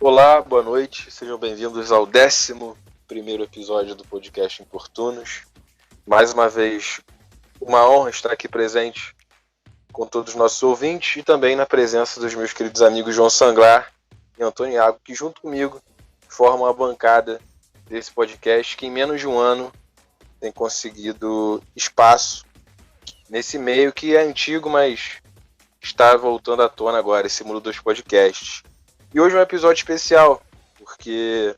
Olá, boa noite, sejam bem-vindos ao 11º episódio do podcast Importunos. Mais uma vez, uma honra estar aqui presente com todos os nossos ouvintes e também na presença dos meus queridos amigos João Sanglar e Antônio Iago, que junto comigo formam a bancada desse podcast que em menos de um ano tem conseguido espaço nesse meio que é antigo, mas está voltando à tona agora, esse mundo dos podcasts. E hoje é um episódio especial, porque,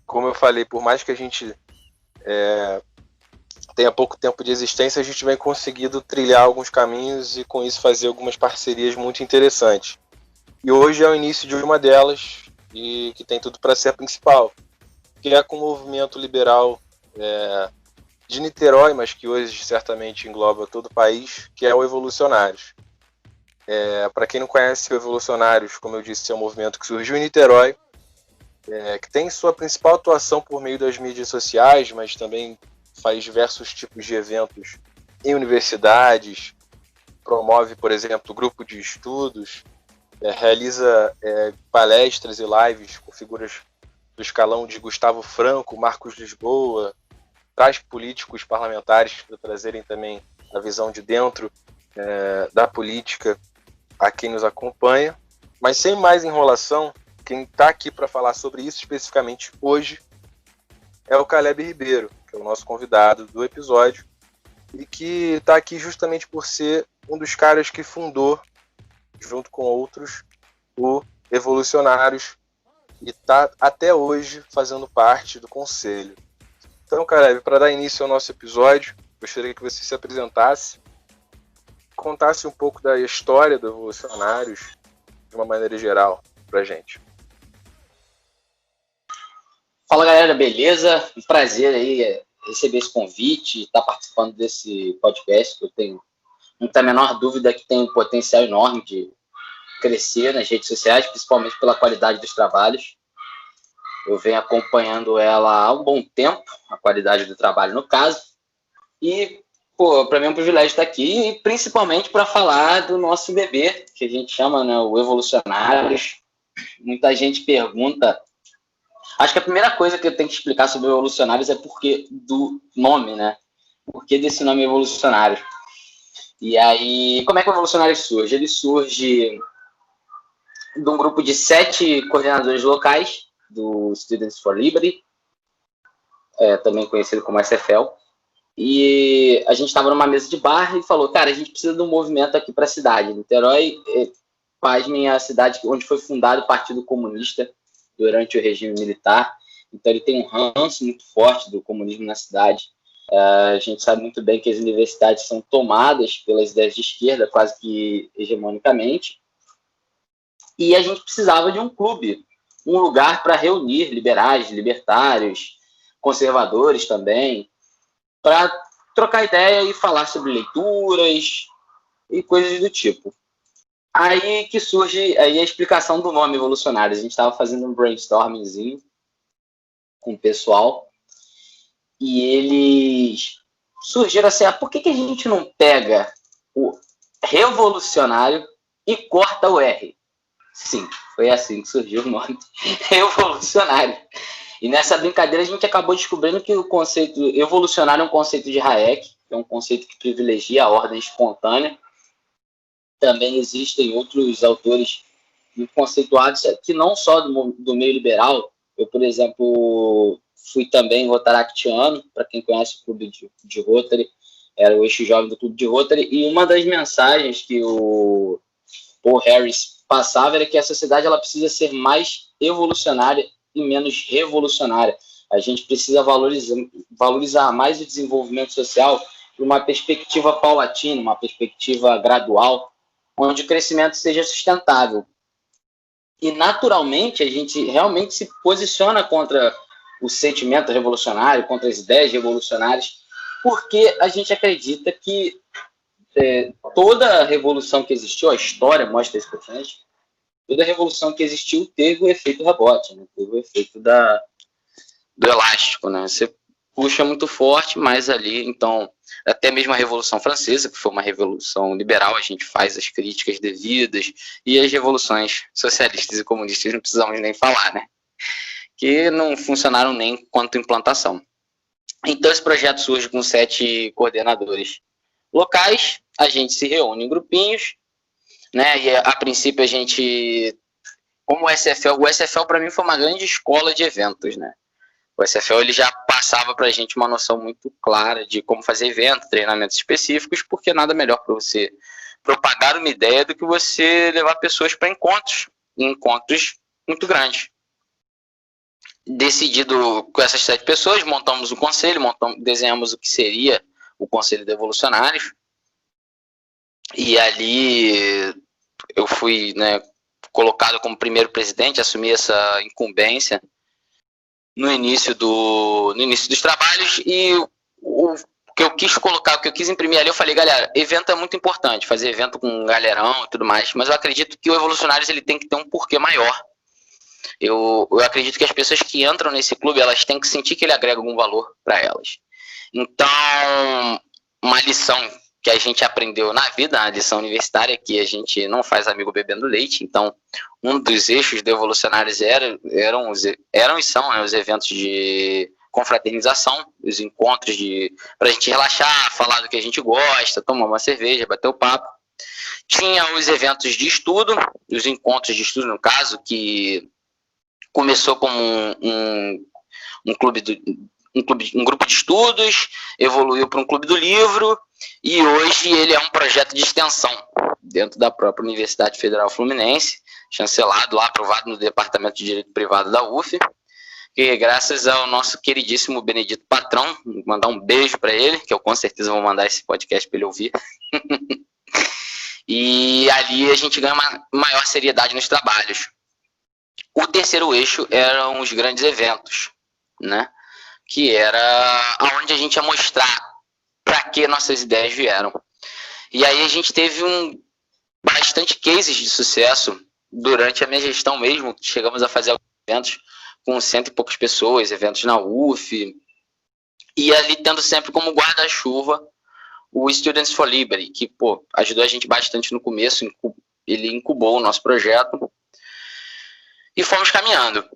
como eu falei, por mais que a gente tenha pouco tempo de existência, a gente vem conseguindo trilhar alguns caminhos e com isso fazer algumas parcerias muito interessantes. E hoje é o início de uma delas, e que tem tudo para ser a principal, que é com o movimento liberal de Niterói, mas que hoje certamente engloba todo o país, que é o Evolucionários. Para quem não conhece o Evolucionários, como eu disse, é um movimento que surgiu em Niterói, que tem sua principal atuação por meio das mídias sociais, mas também faz diversos tipos de eventos em universidades, promove, por exemplo, grupo de estudos, realiza palestras e lives com figuras do escalão de Gustavo Franco, Marcos Lisboa, traz políticos parlamentares para trazerem também a visão de dentro da política a quem nos acompanha. Mas sem mais enrolação, quem está aqui para falar sobre isso especificamente hoje é o Caleb Ribeiro, que é o nosso convidado do episódio e que está aqui justamente por ser um dos caras que fundou, junto com outros, o Evolucionários e está até hoje fazendo parte do conselho. Então, Caleb, para dar início ao nosso episódio, gostaria que você se apresentasse, contasse um pouco da história do Evolucionários de uma maneira geral pra gente. Fala, galera, beleza? Um prazer aí receber esse convite, estar participando desse podcast, que eu não tenho a menor dúvida que tem um potencial enorme de crescer nas redes sociais, principalmente pela qualidade dos trabalhos. Eu venho acompanhando ela há um bom tempo, a qualidade do trabalho no caso, e para mim é um privilégio estar aqui, e principalmente para falar do nosso bebê, que a gente chama, né, o Evolucionários. Muita gente pergunta. Acho que a primeira coisa que eu tenho que explicar sobre o Evolucionários é porque do nome, né? Por que desse nome Evolucionário? E aí, como é que o Evolucionário surge? Ele surge de um grupo de 7 coordenadores locais do Students for Liberty, também conhecido como SFL. E a gente estava numa mesa de bar e falou, cara, a gente precisa de um movimento aqui para a cidade. Niterói, pasmem, a cidade onde foi fundado o Partido Comunista durante o regime militar. Então ele tem um ranço muito forte do comunismo na cidade. A gente sabe muito bem que as universidades são tomadas pelas ideias de esquerda, quase que hegemonicamente. E a gente precisava de um clube, um lugar para reunir liberais, libertários, conservadores também, para trocar ideia e falar sobre leituras e coisas do tipo. Aí que surge aí a explicação do nome Evolucionários. A gente estava fazendo um brainstormingzinho com o pessoal e eles surgiram assim, por que a gente não pega o revolucionário e corta o R? Sim, foi assim que surgiu o nome Revolucionário. E nessa brincadeira a gente acabou descobrindo que o conceito evolucionário é um conceito de Hayek, que é um conceito que privilegia a ordem espontânea. Também existem outros autores conceituados que não só do meio liberal. Eu, por exemplo, fui também rotaractiano, para quem conhece o Clube de Rotary, era o eixo jovem do Clube de Rotary, e uma das mensagens que o Paul Harris passava era que a sociedade ela precisa ser mais evolucionária e menos revolucionária. A gente precisa valorizar mais o desenvolvimento social por uma perspectiva paulatina, uma perspectiva gradual, onde o crescimento seja sustentável. E, naturalmente, a gente realmente se posiciona contra o sentimento revolucionário, contra as ideias revolucionárias, porque a gente acredita que toda revolução que existiu, a história mostra isso pra gente, toda revolução que existiu teve o efeito rebote, né? Teve o efeito do elástico, né? puxa muito forte, mas ali, então, até mesmo a Revolução Francesa, que foi uma revolução liberal, a gente faz as críticas devidas, e as revoluções socialistas e comunistas não precisamos nem falar, né? Que não funcionaram nem quanto implantação. Então, esse projeto surge com 7 coordenadores locais, a gente se reúne em grupinhos, né? E a princípio a gente, como o SFL para mim foi uma grande escola de eventos, né? O SFL ele já passava para a gente uma noção muito clara de como fazer eventos, treinamentos específicos, porque nada melhor para você propagar uma ideia do que você levar pessoas para encontros muito grandes. Decidido com essas 7 pessoas, montamos um conselho, desenhamos o que seria o Conselho de Evolucionários, e ali eu fui, né, colocado como primeiro presidente, assumi essa incumbência no início dos trabalhos, e o que eu quis colocar, o que eu quis imprimir ali, eu falei, galera, evento é muito importante, fazer evento com um galerão e tudo mais, mas eu acredito que o Evolucionários ele tem que ter um porquê maior. Eu acredito que as pessoas que entram nesse clube, elas têm que sentir que ele agrega algum valor para elas. Então, uma lição que a gente aprendeu na vida, a lição universitária, que a gente não faz amigo bebendo leite. Então, um dos eixos do Evolucionários eram e são, né, os eventos de confraternização, os encontros para a gente relaxar, falar do que a gente gosta, tomar uma cerveja, bater o papo. Tinha os eventos de estudo, os encontros de estudo, no caso, que começou como um grupo de estudos, evoluiu para um clube do livro, e hoje ele é um projeto de extensão dentro da própria Universidade Federal Fluminense, chancelado lá, aprovado no Departamento de Direito Privado da UF, que graças ao nosso queridíssimo Benedito Patrão, vou mandar um beijo para ele, que eu com certeza vou mandar esse podcast para ele ouvir. E ali a gente ganha uma maior seriedade nos trabalhos. O terceiro eixo eram os grandes eventos, né? Que era onde a gente ia mostrar para que nossas ideias vieram. E aí a gente teve bastante cases de sucesso durante a minha gestão mesmo. Chegamos a fazer alguns eventos com 100 e poucas pessoas, eventos na UF, e ali tendo sempre como guarda-chuva o Students for Liberty, que ajudou a gente bastante no começo, ele incubou o nosso projeto, e fomos caminhando.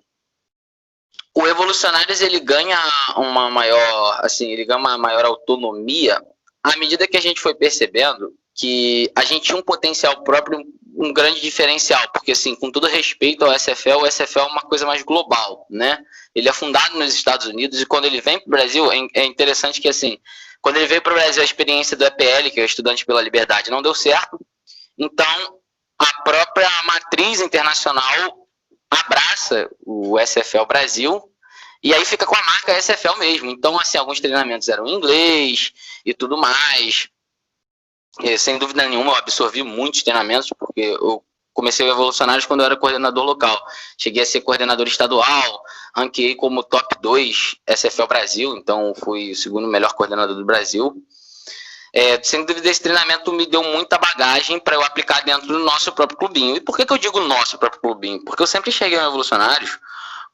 O Evolucionários ele ganha uma maior autonomia à medida que a gente foi percebendo que a gente tinha um potencial próprio, um grande diferencial, porque assim, com todo respeito ao SFL, o SFL é uma coisa mais global, né? Ele é fundado nos Estados Unidos, e quando ele vem para o Brasil, é interessante que assim, quando ele veio para o Brasil, a experiência do EPL, que é o Estudante pela Liberdade, não deu certo, então a própria matriz internacional abraça o SFL Brasil, e aí fica com a marca SFL mesmo. Então, assim, alguns treinamentos eram em inglês e tudo mais. E, sem dúvida nenhuma, eu absorvi muitos treinamentos, porque eu comecei o Evolucionários quando eu era coordenador local. Cheguei a ser coordenador estadual, ranqueei como top 2 SFL Brasil, então fui o segundo melhor coordenador do Brasil. Sem dúvida, esse treinamento me deu muita bagagem para eu aplicar dentro do nosso próprio clubinho. E por que eu digo nosso próprio clubinho? Porque eu sempre cheguei ao Evolucionários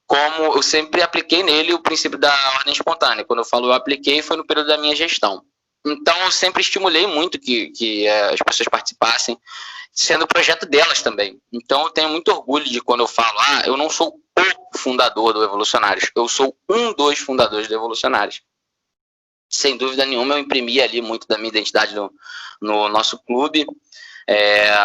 como eu sempre apliquei nele o princípio da ordem espontânea. Quando eu falo eu apliquei, foi no período da minha gestão. Então, eu sempre estimulei muito que as pessoas participassem, sendo o projeto delas também. Então, eu tenho muito orgulho de quando eu falo, eu não sou o fundador do Evolucionários, eu sou um dos fundadores do Evolucionários. Sem dúvida nenhuma, eu imprimi ali muito da minha identidade no nosso clube.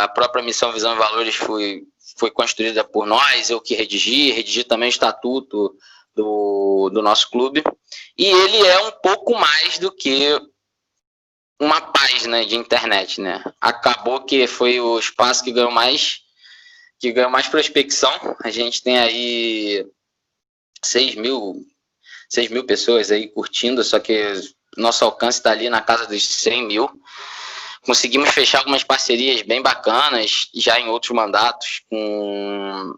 A própria missão, visão e valores foi construída por nós, eu que redigi também o estatuto do nosso clube. E ele é um pouco mais do que uma página de internet, né? Acabou que foi o espaço que ganhou mais prospecção. A gente tem aí 6 mil pessoas aí curtindo, só que nosso alcance está ali na casa dos 100 mil. Conseguimos fechar algumas parcerias bem bacanas, já em outros mandatos, com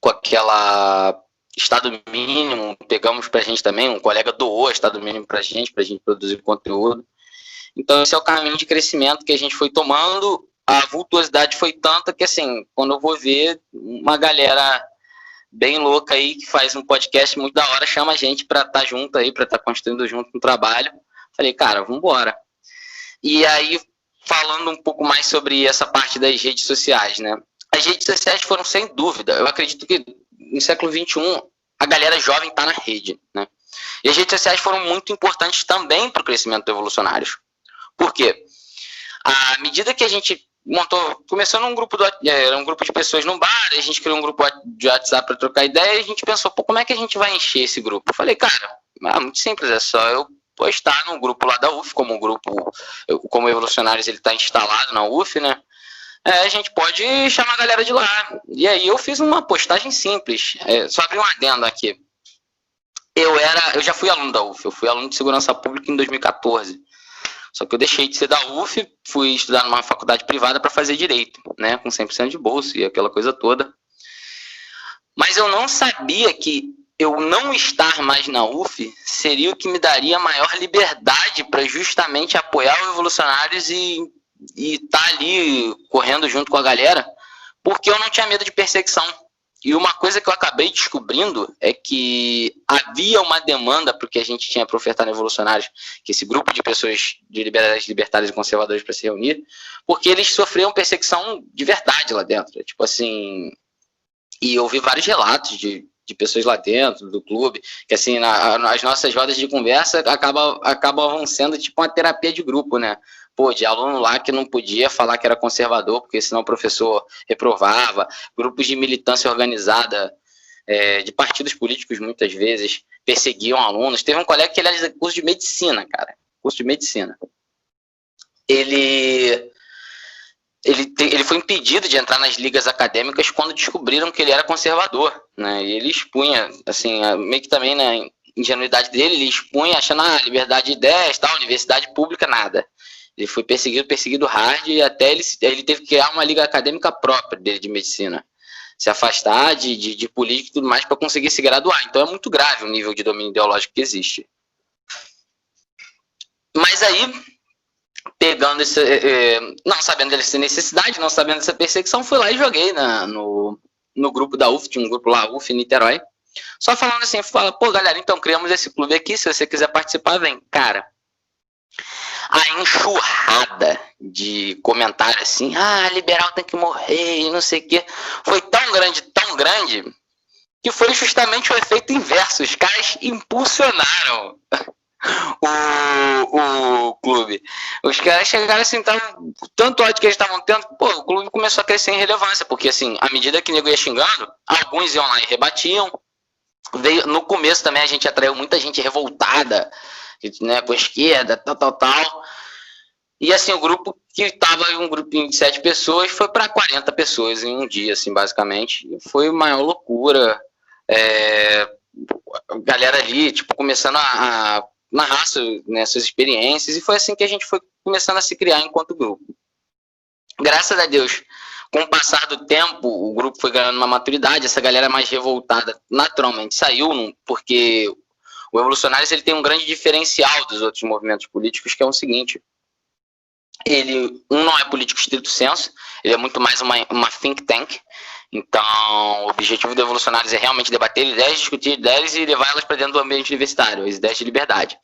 aquela Estado Mínimo, pegamos para a gente também, um colega doou Estado Mínimo para a gente produzir conteúdo. Então, esse é o caminho de crescimento que a gente foi tomando. A vultuosidade foi tanta que, assim, quando eu vou ver, uma galera bem louca aí, que faz um podcast muito da hora, chama a gente pra estar junto aí, pra estar construindo junto no trabalho. Falei, cara, vambora. E aí, falando um pouco mais sobre essa parte das redes sociais, né? As redes sociais foram, sem dúvida, eu acredito que no século XXI, a galera jovem está na rede, né? E as redes sociais foram muito importantes também para o crescimento do Evolucionários. Por quê? À medida que a gente começou num grupo, era um grupo de pessoas num bar, a gente criou um grupo de WhatsApp para trocar ideia, e a gente pensou, pô, como é que a gente vai encher esse grupo? Eu falei, cara, muito simples, é só eu postar no grupo lá da UF, como o Evolucionários ele está instalado na UF, né? A gente pode chamar a galera de lá. E aí eu fiz uma postagem simples, só abrir um adendo aqui. Eu já fui aluno da UF, eu fui aluno de segurança pública em 2014. Só que eu deixei de ser da UF, fui estudar numa faculdade privada para fazer direito, né, com 100% de bolsa e aquela coisa toda. Mas eu não sabia que eu não estar mais na UF seria o que me daria maior liberdade para justamente apoiar os Evolucionários e estar ali correndo junto com a galera, porque eu não tinha medo de perseguição. E uma coisa que eu acabei descobrindo é que havia uma demanda para o que a gente tinha para ofertar no Evolucionários, que esse grupo de pessoas de libertários e conservadores para se reunir, porque eles sofriam perseguição de verdade lá dentro. Tipo assim, e eu ouvi vários relatos de pessoas lá dentro do clube, que assim, as nossas rodas de conversa acabam sendo tipo uma terapia de grupo, né? Pô, de aluno lá que não podia falar que era conservador, porque senão o professor reprovava, grupos de militância organizada, de partidos políticos muitas vezes, perseguiam alunos. Teve um colega que ele era curso de medicina, cara, curso de medicina. Ele foi impedido de entrar nas ligas acadêmicas quando descobriram que ele era conservador, né? E ele expunha, assim, meio que também na ingenuidade dele, ele expunha achando liberdade de ideias, tal, universidade pública, nada. Ele foi perseguido hard, e até ele teve que criar uma liga acadêmica própria dele de medicina. Se afastar de política e tudo mais para conseguir se graduar. Então é muito grave o nível de domínio ideológico que existe. Mas aí, pegando não sabendo dessa necessidade, não sabendo dessa perseguição, fui lá e joguei no grupo da UF, tinha um grupo lá, UF Niterói. Só falando assim, fala, pô galera, então criamos esse clube aqui, se você quiser participar, vem. Cara, a enxurrada de comentários assim, liberal tem que morrer e não sei o quê, foi tão grande, que foi justamente o efeito inverso. Os caras impulsionaram o clube. Os caras chegaram assim, tanto ódio que eles estavam tendo, pô, o clube começou a crescer em relevância, porque assim, à medida que o nego ia xingando, alguns iam lá e rebatiam. No começo também a gente atraiu muita gente revoltada, né, com a esquerda, tal. E assim, o grupo que estava um grupinho de 7 pessoas foi para 40 pessoas em um dia, assim, basicamente. Foi a maior loucura. A galera ali, tipo, começando a narrar suas experiências, e foi assim que a gente foi começando a se criar enquanto grupo. Graças a Deus, com o passar do tempo, o grupo foi ganhando uma maturidade, essa galera mais revoltada naturalmente saiu, porque o Evolucionários ele tem um grande diferencial dos outros movimentos políticos, que é o seguinte: ele não é político estrito senso, ele é muito mais uma think tank. Então, o objetivo do Evolucionários é realmente debater ideias, discutir ideias e levá-las para dentro do ambiente universitário, as ideias de liberdade.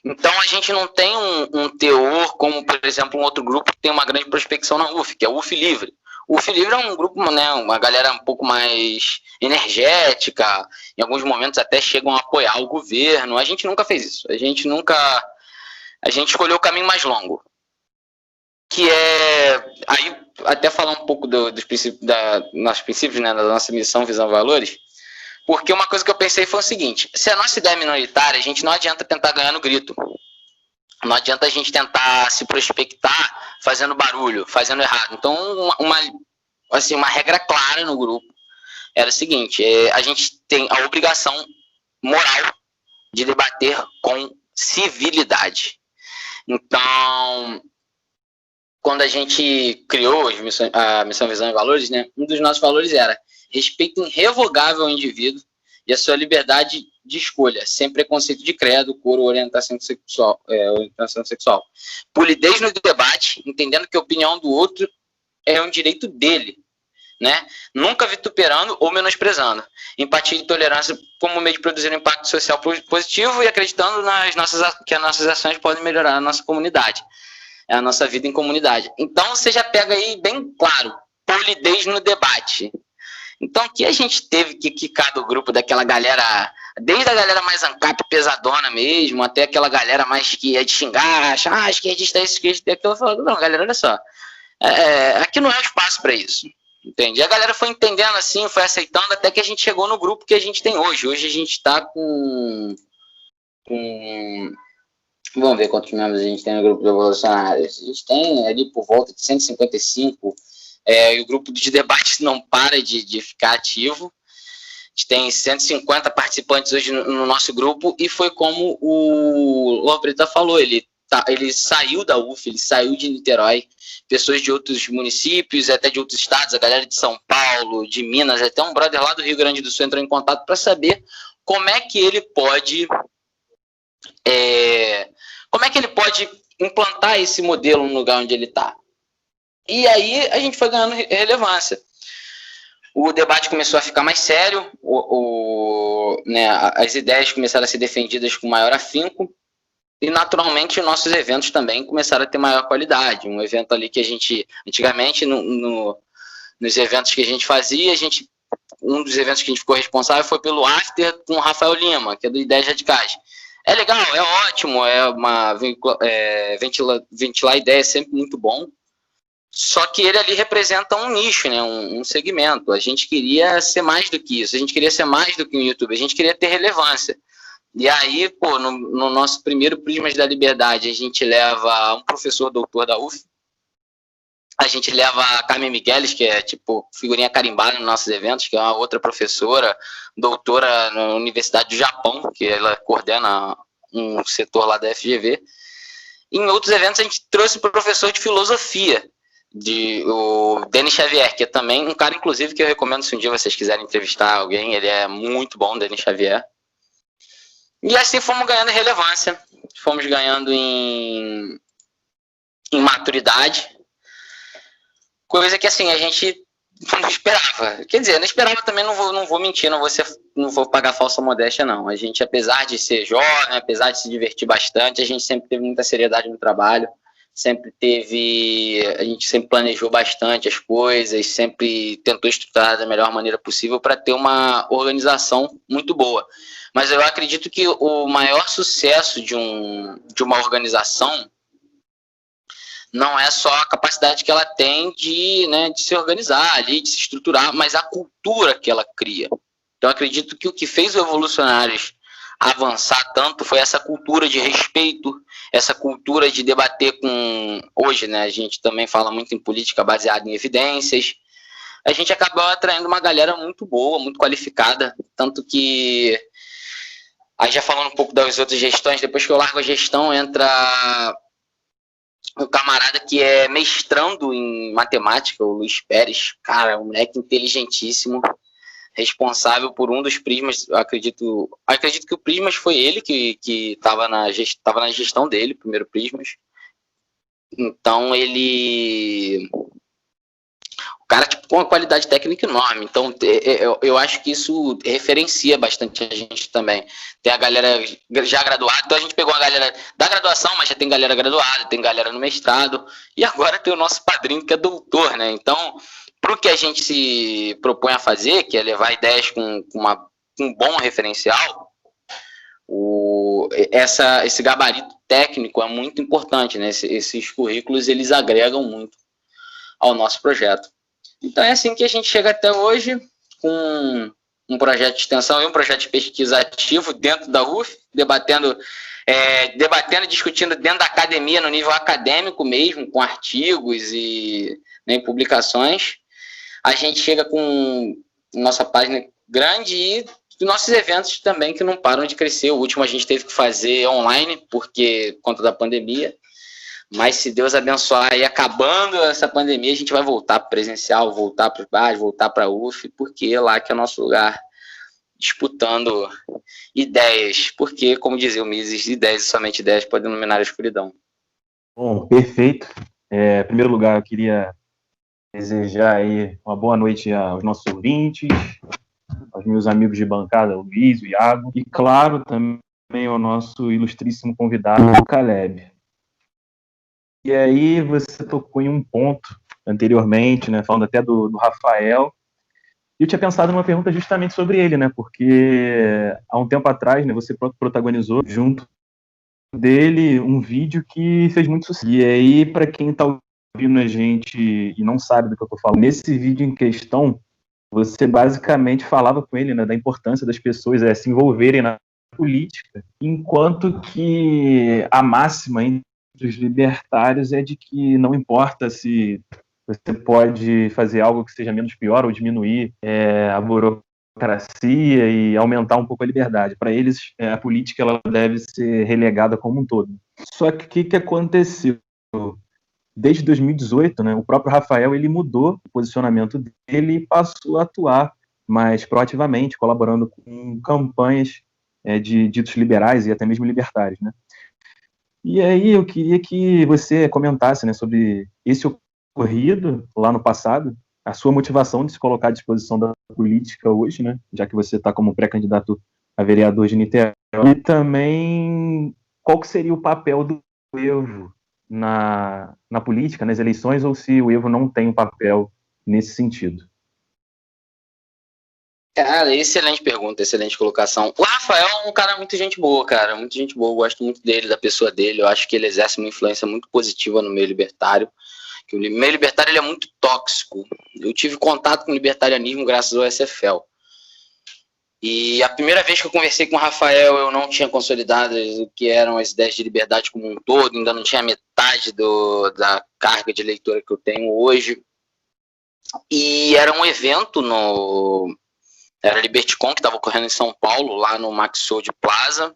Então, a gente não tem um teor como, por exemplo, um outro grupo que tem uma grande prospecção na UF, que é o UF Livre. O UF Livre é um grupo, né, uma galera um pouco mais energética, em alguns momentos até chegam a apoiar o governo. A gente nunca fez isso, a gente escolheu o caminho mais longo, que é, aí até falar um pouco dos princípios, nossos princípios, né, da nossa missão, visão, valores, porque uma coisa que eu pensei foi o seguinte: se a nossa ideia é minoritária, a gente não adianta tentar ganhar no grito, não adianta a gente tentar se prospectar fazendo barulho, fazendo errado. Então, uma regra clara no grupo era o seguinte: a gente tem a obrigação moral de debater com civilidade. Então, quando a gente criou a missão, visão e valores, né, um dos nossos valores era respeito irrevogável ao indivíduo e a sua liberdade de escolha, sem preconceito de credo, cor ou orientação sexual. Polidez no debate, entendendo que a opinião do outro é um direito dele, né? Nunca vituperando ou menosprezando. Empatia e tolerância como meio de produzir um impacto social positivo e acreditando que as nossas ações podem melhorar a nossa comunidade, a nossa vida em comunidade. Então, você já pega aí bem claro, polidez no debate. Então, o que a gente teve que quicar do grupo daquela galera, desde a galera mais ANCAP pesadona mesmo, até aquela galera mais que é de xingar, achar, esquerdista, esquerdista, aquilo, falando, não, galera, olha só, aqui não é espaço para isso, entende? E a galera foi entendendo assim, foi aceitando, até que a gente chegou no grupo que a gente tem hoje. Hoje a gente está com vamos ver quantos membros a gente tem no grupo do Revolucionários. A gente tem ali por volta de 155, e o grupo de debates não para de ficar ativo. A gente tem 150 participantes hoje no nosso grupo, e foi como o Lopreta falou, ele saiu da UF, ele saiu de Niterói, pessoas de outros municípios, até de outros estados, a galera de São Paulo, de Minas, até um brother lá do Rio Grande do Sul entrou em contato para saber como é que ele pode implantar esse modelo no lugar onde ele está. E aí a gente foi ganhando relevância. O debate começou a ficar mais sério, as ideias começaram a ser defendidas com maior afinco, e naturalmente os nossos eventos também começaram a ter maior qualidade. Um evento ali que a gente, antigamente, nos eventos que a gente fazia, um dos eventos que a gente ficou responsável foi pelo After com o Rafael Lima, que é do Ideias Radicais. É legal, é ótimo, ventilar ideias é sempre muito bom, só que ele ali representa um nicho, né, um segmento. A gente queria ser mais do que isso, a gente queria ser mais do que um YouTube, a gente queria ter relevância. E aí, no nosso primeiro Prismas da Liberdade, a gente leva um professor doutor da UF, a gente leva a Carmen Migueles, que é tipo figurinha carimbada nos nossos eventos, que é uma outra professora, doutora na Universidade do Japão, que ela coordena um setor lá da FGV. E em outros eventos a gente trouxe o professor de filosofia, o Denis Xavier, que é também um cara, inclusive, que eu recomendo se um dia vocês quiserem entrevistar alguém, ele é muito bom, Denis Xavier. E assim fomos ganhando relevância, fomos ganhando em maturidade, coisa que assim a gente não esperava. Quer dizer, não esperava também, não vou mentir, não vou pagar falsa modéstia, não. A gente, apesar de ser jovem, apesar de se divertir bastante, a gente sempre teve muita seriedade no trabalho, a gente sempre planejou bastante as coisas, sempre tentou estruturar da melhor maneira possível para ter uma organização muito boa. Mas eu acredito que o maior sucesso de uma organização não é só a capacidade que ela tem de se organizar ali, de se estruturar, mas a cultura que ela cria. Então, eu acredito que o que fez o Revolucionários avançar tanto foi essa cultura de respeito, essa cultura de debater com... Hoje, a gente também fala muito em política baseada em evidências. A gente acabou atraindo uma galera muito boa, muito qualificada, tanto que... Aí já falando um pouco das outras gestões, depois que eu largo a gestão, entra um camarada que é mestrando em matemática, o Luiz Pérez, cara, um moleque inteligentíssimo, responsável por um dos Prismas. Eu acredito que o Prismas foi ele que estava na gestão dele, o primeiro Prismas. Então ele... O cara com uma qualidade técnica enorme. Então eu acho que isso referencia bastante a gente também. Tem a galera já graduada, então a gente pegou a galera da graduação, mas já tem galera graduada, tem galera no mestrado, e agora tem o nosso padrinho que é doutor, né? Então, para o que a gente se propõe a fazer, que é levar ideias com um bom referencial, esse gabarito técnico é muito importante, né? Esses currículos, eles agregam muito ao nosso projeto. Então é assim que a gente chega até hoje, com um projeto de extensão e um projeto de pesquisa ativo dentro da UF, debatendo e discutindo dentro da academia, no nível acadêmico mesmo, com artigos e publicações. A gente chega com nossa página grande e nossos eventos também que não param de crescer. O último a gente teve que fazer online, por conta da pandemia. Mas se Deus abençoar e acabando essa pandemia, a gente vai voltar para presencial, voltar para os bares, voltar para a UF, porque é lá que é o nosso lugar, disputando ideias. Porque, como dizia o Mises, ideias e somente ideias podem iluminar a escuridão. Bom, perfeito. Em primeiro lugar, eu queria desejar aí uma boa noite aos nossos ouvintes, aos meus amigos de bancada, o Luiz, o Iago, e claro, também ao nosso ilustríssimo convidado, o Caleb. E aí você tocou em um ponto anteriormente, né, falando até do Rafael, e eu tinha pensado numa pergunta justamente sobre ele, né, porque há um tempo atrás, né, você protagonizou junto dele um vídeo que fez muito sucesso. E aí, para quem está ouvindo a gente e não sabe do que eu estou falando, nesse vídeo em questão, você basicamente falava com ele, né, da importância das pessoas se envolverem na política, enquanto que a máxima entre os libertários é de que não importa se você pode fazer algo que seja menos pior ou diminuir a burocracia e aumentar um pouco a liberdade. Para eles, a política ela deve ser relegada como um todo. Só que o que aconteceu? Desde 2018, né, o próprio Rafael ele mudou o posicionamento dele e passou a atuar mais proativamente, colaborando com campanhas de ditos liberais e até mesmo libertários, né? E aí eu queria que você comentasse, né, sobre esse ocorrido lá no passado, a sua motivação de se colocar à disposição da política hoje, né, já que você está como pré-candidato a vereador de Niterói, e também qual que seria o papel do Evo na política, nas eleições, ou se o Evo não tem um papel nesse sentido. Cara, excelente pergunta, excelente colocação. O Rafael é um cara muito gente boa, cara, muito gente boa, eu gosto muito dele, da pessoa dele, eu acho que ele exerce uma influência muito positiva no meio libertário, que o meio libertário ele é muito tóxico. Eu tive contato com o libertarianismo graças ao SFL. E a primeira vez que eu conversei com o Rafael, eu não tinha consolidado o que eram as ideias de liberdade como um todo, ainda não tinha metade da carga de leitura que eu tenho hoje. E era um evento era a LibertyCon, que estava ocorrendo em São Paulo, lá no Maxhold Plaza.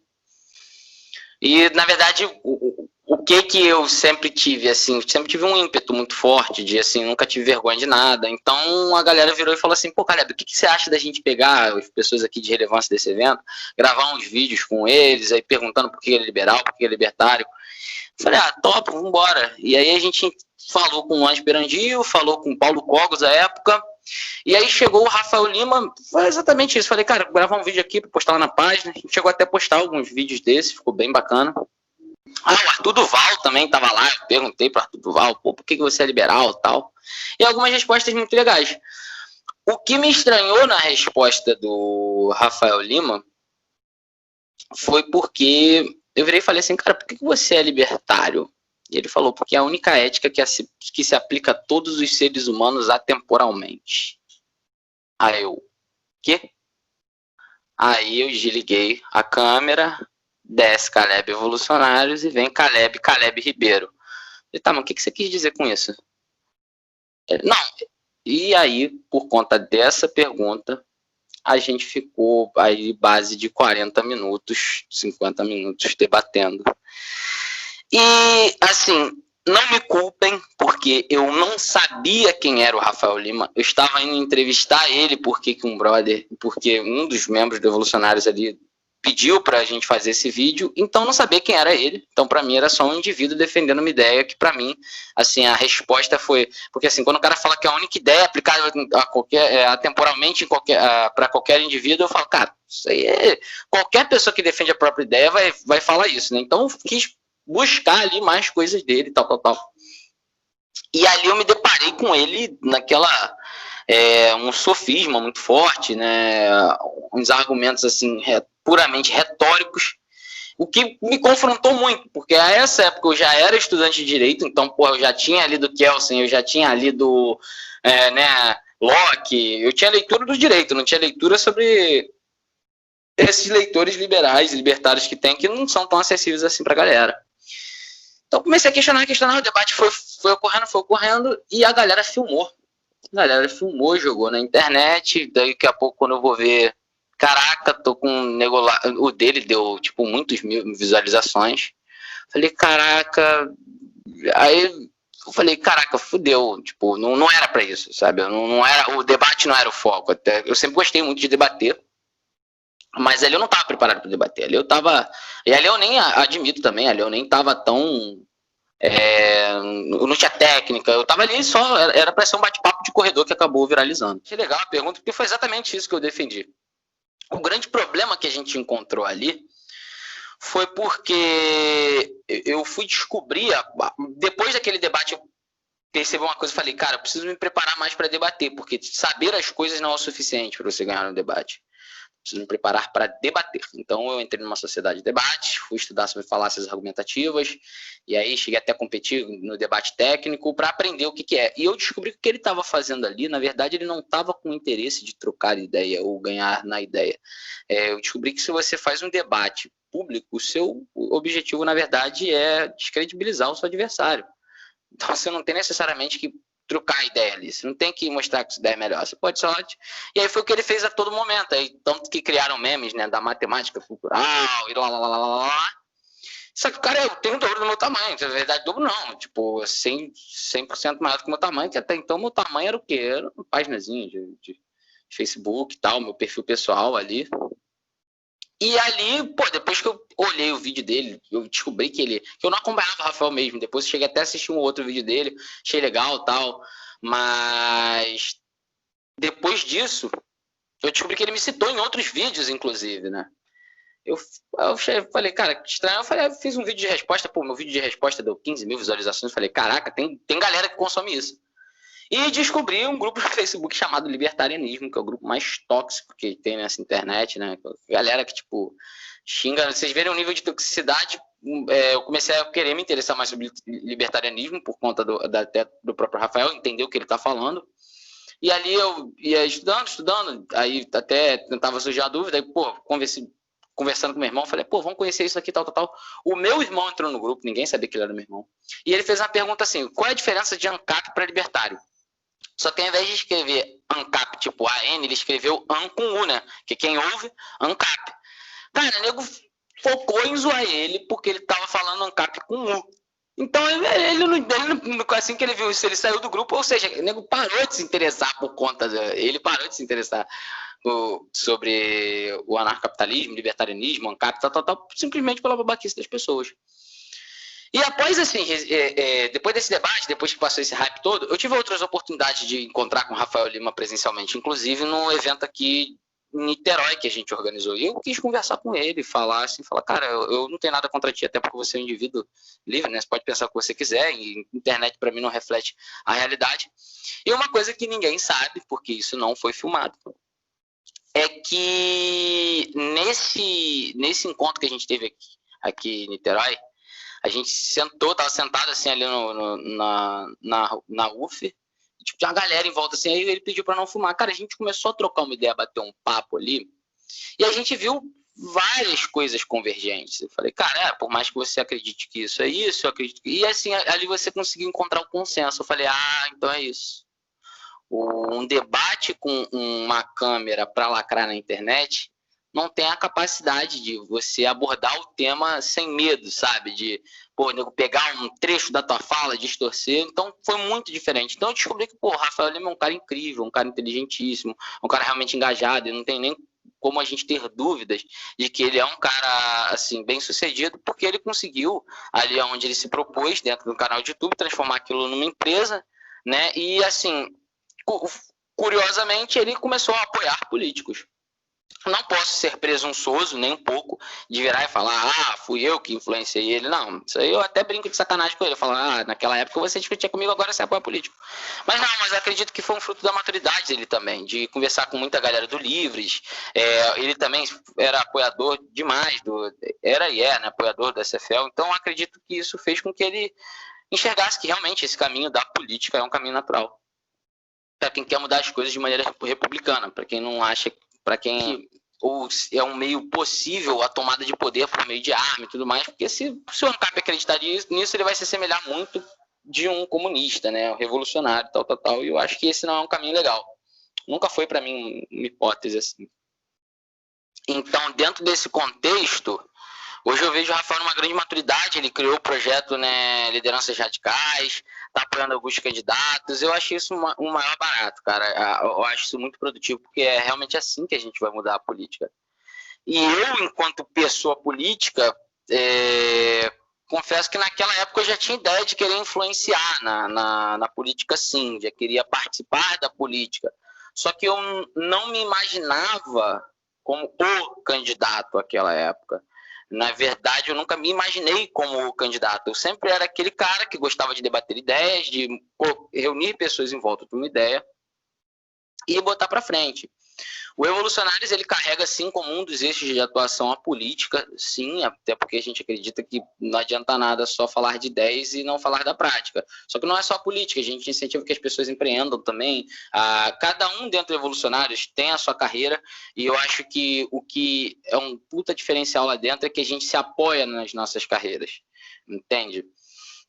E, na verdade, o que eu sempre tive, assim, sempre tive um ímpeto muito forte de, assim, nunca tive vergonha de nada. Então, a galera virou e falou assim, pô, Caleb, o que você acha da gente pegar as pessoas aqui de relevância desse evento, gravar uns vídeos com eles, aí perguntando por que é liberal, por que é libertário. Eu falei, top, vambora. E aí a gente falou com o Anjo Perandil, falou com o Paulo Cogos à época, e aí chegou o Rafael Lima, foi exatamente isso. Falei, cara, gravar um vídeo aqui para postar lá na página. A gente chegou até a postar alguns vídeos desses, ficou bem bacana. O Arthur Duval também estava lá, eu perguntei para o Arthur Duval, pô, por que você é liberal e tal? E algumas respostas muito legais. O que me estranhou na resposta do Rafael Lima foi porque eu virei e falei assim, cara, por que você é libertário? E ele falou, porque é a única ética que se aplica a todos os seres humanos atemporalmente. Aí eu, quê? Aí eu desliguei a câmera, desce Caleb Evolucionários e vem Caleb Ribeiro. Ele, tá, mas o que você quis dizer com isso? Ele, não. E aí, por conta dessa pergunta, a gente ficou aí base de 40 minutos, 50 minutos debatendo. E, assim, não me culpem, porque eu não sabia quem era o Rafael Lima. Eu estava indo entrevistar ele porque um dos membros do Evolucionários ali pediu para a gente fazer esse vídeo, então não sabia quem era ele. Então, para mim, era só um indivíduo defendendo uma ideia que, para mim, assim, a resposta foi... Porque, assim, quando o cara fala que é a única ideia aplicável atemporalmente para qualquer indivíduo, eu falo, cara, isso aí é... Qualquer pessoa que defende a própria ideia vai falar isso, né? Então, eu quis buscar ali mais coisas dele, tal. E ali eu me deparei com ele naquela... um sofisma muito forte, né? Uns argumentos, assim, puramente retóricos, o que me confrontou muito, porque a essa época eu já era estudante de Direito, então, eu já tinha lido Kelsen, eu já tinha lido Locke, eu tinha leitura do Direito, não tinha leitura sobre esses leitores liberais, libertários que tem, que não são tão acessíveis assim pra galera. Então comecei a questionar, o debate foi ocorrendo, e a galera filmou. Jogou na internet, daqui a pouco quando eu vou ver, caraca, tô com um negócio lá, o dele deu, tipo, muitos mil visualizações. Falei, caraca, aí eu falei, caraca, fudeu, tipo, não era pra isso, sabe? Não era, o debate não era o foco, até, eu sempre gostei muito de debater, mas ali eu não tava preparado para debater, e ali eu nem admito também, ali eu nem tava tão não tinha técnica, eu tava ali só, era pra ser um bate-papo de corredor que acabou viralizando. Achei legal a pergunta, porque foi exatamente isso que eu defendi. O grande problema que a gente encontrou ali foi porque eu fui descobrir, depois daquele debate, eu percebi uma coisa e falei, cara, eu preciso me preparar mais para debater, porque saber as coisas não é o suficiente para você ganhar no debate. Preciso me preparar para debater. Então eu entrei numa sociedade de debate, fui estudar sobre falácias argumentativas, e aí cheguei até a competir no debate técnico para aprender o que é. E eu descobri que o que ele estava fazendo ali, na verdade, ele não estava com interesse de trocar ideia ou ganhar na ideia. Eu descobri que se você faz um debate público, o seu objetivo, na verdade, é descredibilizar o seu adversário. Então você não tem necessariamente que trocar a ideia ali, você não tem que mostrar que sua ideia é melhor, você pode só... E aí foi o que ele fez a todo momento, aí, tanto que criaram memes, né, da matemática cultural, e lá. Só que o cara, eu tenho o dobro do meu tamanho, na verdade, dobro não, tipo, 100% maior do que o meu tamanho, que até então meu tamanho era o quê? Era uma paginazinha de Facebook e tal, meu perfil pessoal ali. E ali, pô, depois que eu olhei o vídeo dele, eu descobri que eu não acompanhava o Rafael mesmo, depois eu cheguei até a assistir um outro vídeo dele, achei legal e tal, mas depois disso, eu descobri que ele me citou em outros vídeos, inclusive, né? Eu falei, cara, que estranho. Eu fiz um vídeo de resposta, pô, meu vídeo de resposta deu 15 mil visualizações, eu falei, caraca, tem galera que consome isso. E descobri um grupo no Facebook chamado Libertarianismo, que é o grupo mais tóxico que tem nessa internet, né? Galera que, tipo, xinga. Vocês verem o nível de toxicidade, eu comecei a querer me interessar mais sobre libertarianismo por conta do próprio Rafael, entender o que ele tá falando. E ali eu ia estudando, aí até tentava surgir a dúvida, aí, pô, conversando com meu irmão, falei, pô, vamos conhecer isso aqui, tal. O meu irmão entrou no grupo, ninguém sabia que ele era meu irmão. E ele fez uma pergunta assim, qual é a diferença de ANCAP para libertário? Só que ao invés de escrever ANCAP tipo AN, ele escreveu AN com U, né? Que quem ouve, ANCAP. Cara, o nego focou em zoar ele porque ele tava falando ANCAP com U. Então, assim que ele viu isso, ele saiu do grupo, ou seja, o nego parou de se interessar por conta, ele parou de se interessar sobre o anarcapitalismo, libertarianismo, ANCAP, tal, simplesmente pela babaquice das pessoas. E após, assim, depois desse debate, depois que passou esse hype todo, eu tive outras oportunidades de encontrar com o Rafael Lima presencialmente, inclusive no evento aqui em Niterói que a gente organizou. E eu quis conversar com ele, falar, cara, eu não tenho nada contra ti, até porque você é um indivíduo livre, né? Você pode pensar o que você quiser, e internet para mim não reflete a realidade. E uma coisa que ninguém sabe, porque isso não foi filmado, é que nesse encontro que a gente teve aqui em Niterói, a gente tava sentado assim ali na UF, tipo, tinha uma galera em volta assim, aí ele pediu para não fumar. Cara, a gente começou a trocar uma ideia, bater um papo ali, e a gente viu várias coisas convergentes. Eu falei, cara, por mais que você acredite que isso é isso, eu acredito que... E assim, ali você conseguiu encontrar o consenso. Eu falei, então é isso. Um debate com uma câmera para lacrar na internet não tem a capacidade de você abordar o tema sem medo, sabe? De pegar um trecho da tua fala, distorcer. Então, foi muito diferente. Então, eu descobri que, o Rafael Lima é um cara incrível, um cara inteligentíssimo, um cara realmente engajado, e não tem nem como a gente ter dúvidas de que ele é um cara, assim, bem sucedido, porque ele conseguiu, ali onde ele se propôs, dentro do canal de YouTube, transformar aquilo numa empresa, né? E, assim, curiosamente, ele começou a apoiar políticos. Não posso ser presunçoso nem um pouco de virar e falar, fui eu que influenciei ele. Não, isso aí eu até brinco de sacanagem com ele. Falar, naquela época você discutia comigo, agora você apoia político. Mas acredito que foi um fruto da maturidade dele também, de conversar com muita galera do Livres. Ele também era apoiador demais, né, apoiador do SFL. Então acredito que isso fez com que ele enxergasse que realmente esse caminho da política é um caminho natural. Para quem quer mudar as coisas de maneira republicana, para quem não acha, para quem ou é um meio possível a tomada de poder por meio de arma e tudo mais, porque se o ANCAP acreditar nisso, ele vai se assemelhar muito de um comunista, né, um revolucionário, tal, e eu acho que esse não é um caminho legal. Nunca foi para mim uma hipótese assim. Então, dentro desse contexto, hoje eu vejo o Rafael numa grande maturidade, ele criou o projeto, né, Lideranças Radicais, está apoiando alguns candidatos, eu acho isso um maior barato, cara, eu acho isso muito produtivo, porque é realmente assim que a gente vai mudar a política. E eu, enquanto pessoa política, confesso que naquela época eu já tinha ideia de querer influenciar na política, sim, já queria participar da política. Só que eu não me imaginava como o candidato naquela época. Na verdade, eu nunca me imaginei como o candidato. Eu sempre era aquele cara que gostava de debater ideias, de reunir pessoas em volta de uma ideia e botar para frente. O Evolucionários, ele carrega, sim, como um dos eixos de atuação a política, sim, até porque a gente acredita que não adianta nada só falar de ideias e não falar da prática. Só que não é só a política, a gente incentiva que as pessoas empreendam também. Cada um dentro do Evolucionários tem a sua carreira, e eu acho que o que é um puta diferencial lá dentro é que a gente se apoia nas nossas carreiras, entende?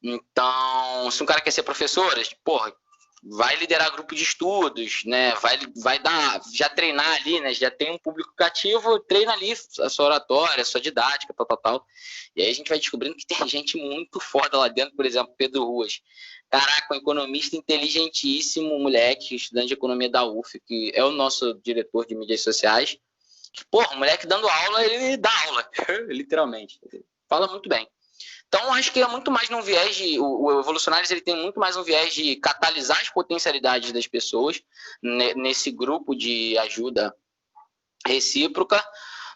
Então, se um cara quer ser professor, porra, vai liderar grupo de estudos, né? Vai dar, já treinar ali, né? Já tem um público cativo, treina ali a sua oratória, a sua didática, tal. E aí a gente vai descobrindo que tem gente muito foda lá dentro, por exemplo, Pedro Ruas. Caraca, um economista inteligentíssimo, moleque, estudante de economia da UF, que é o nosso diretor de mídias sociais. Porra, o moleque dando aula, ele dá aula, literalmente. Fala muito bem. Então, acho que é muito mais num viés de... O Evolucionários, ele tem muito mais um viés de catalisar as potencialidades das pessoas nesse grupo de ajuda recíproca,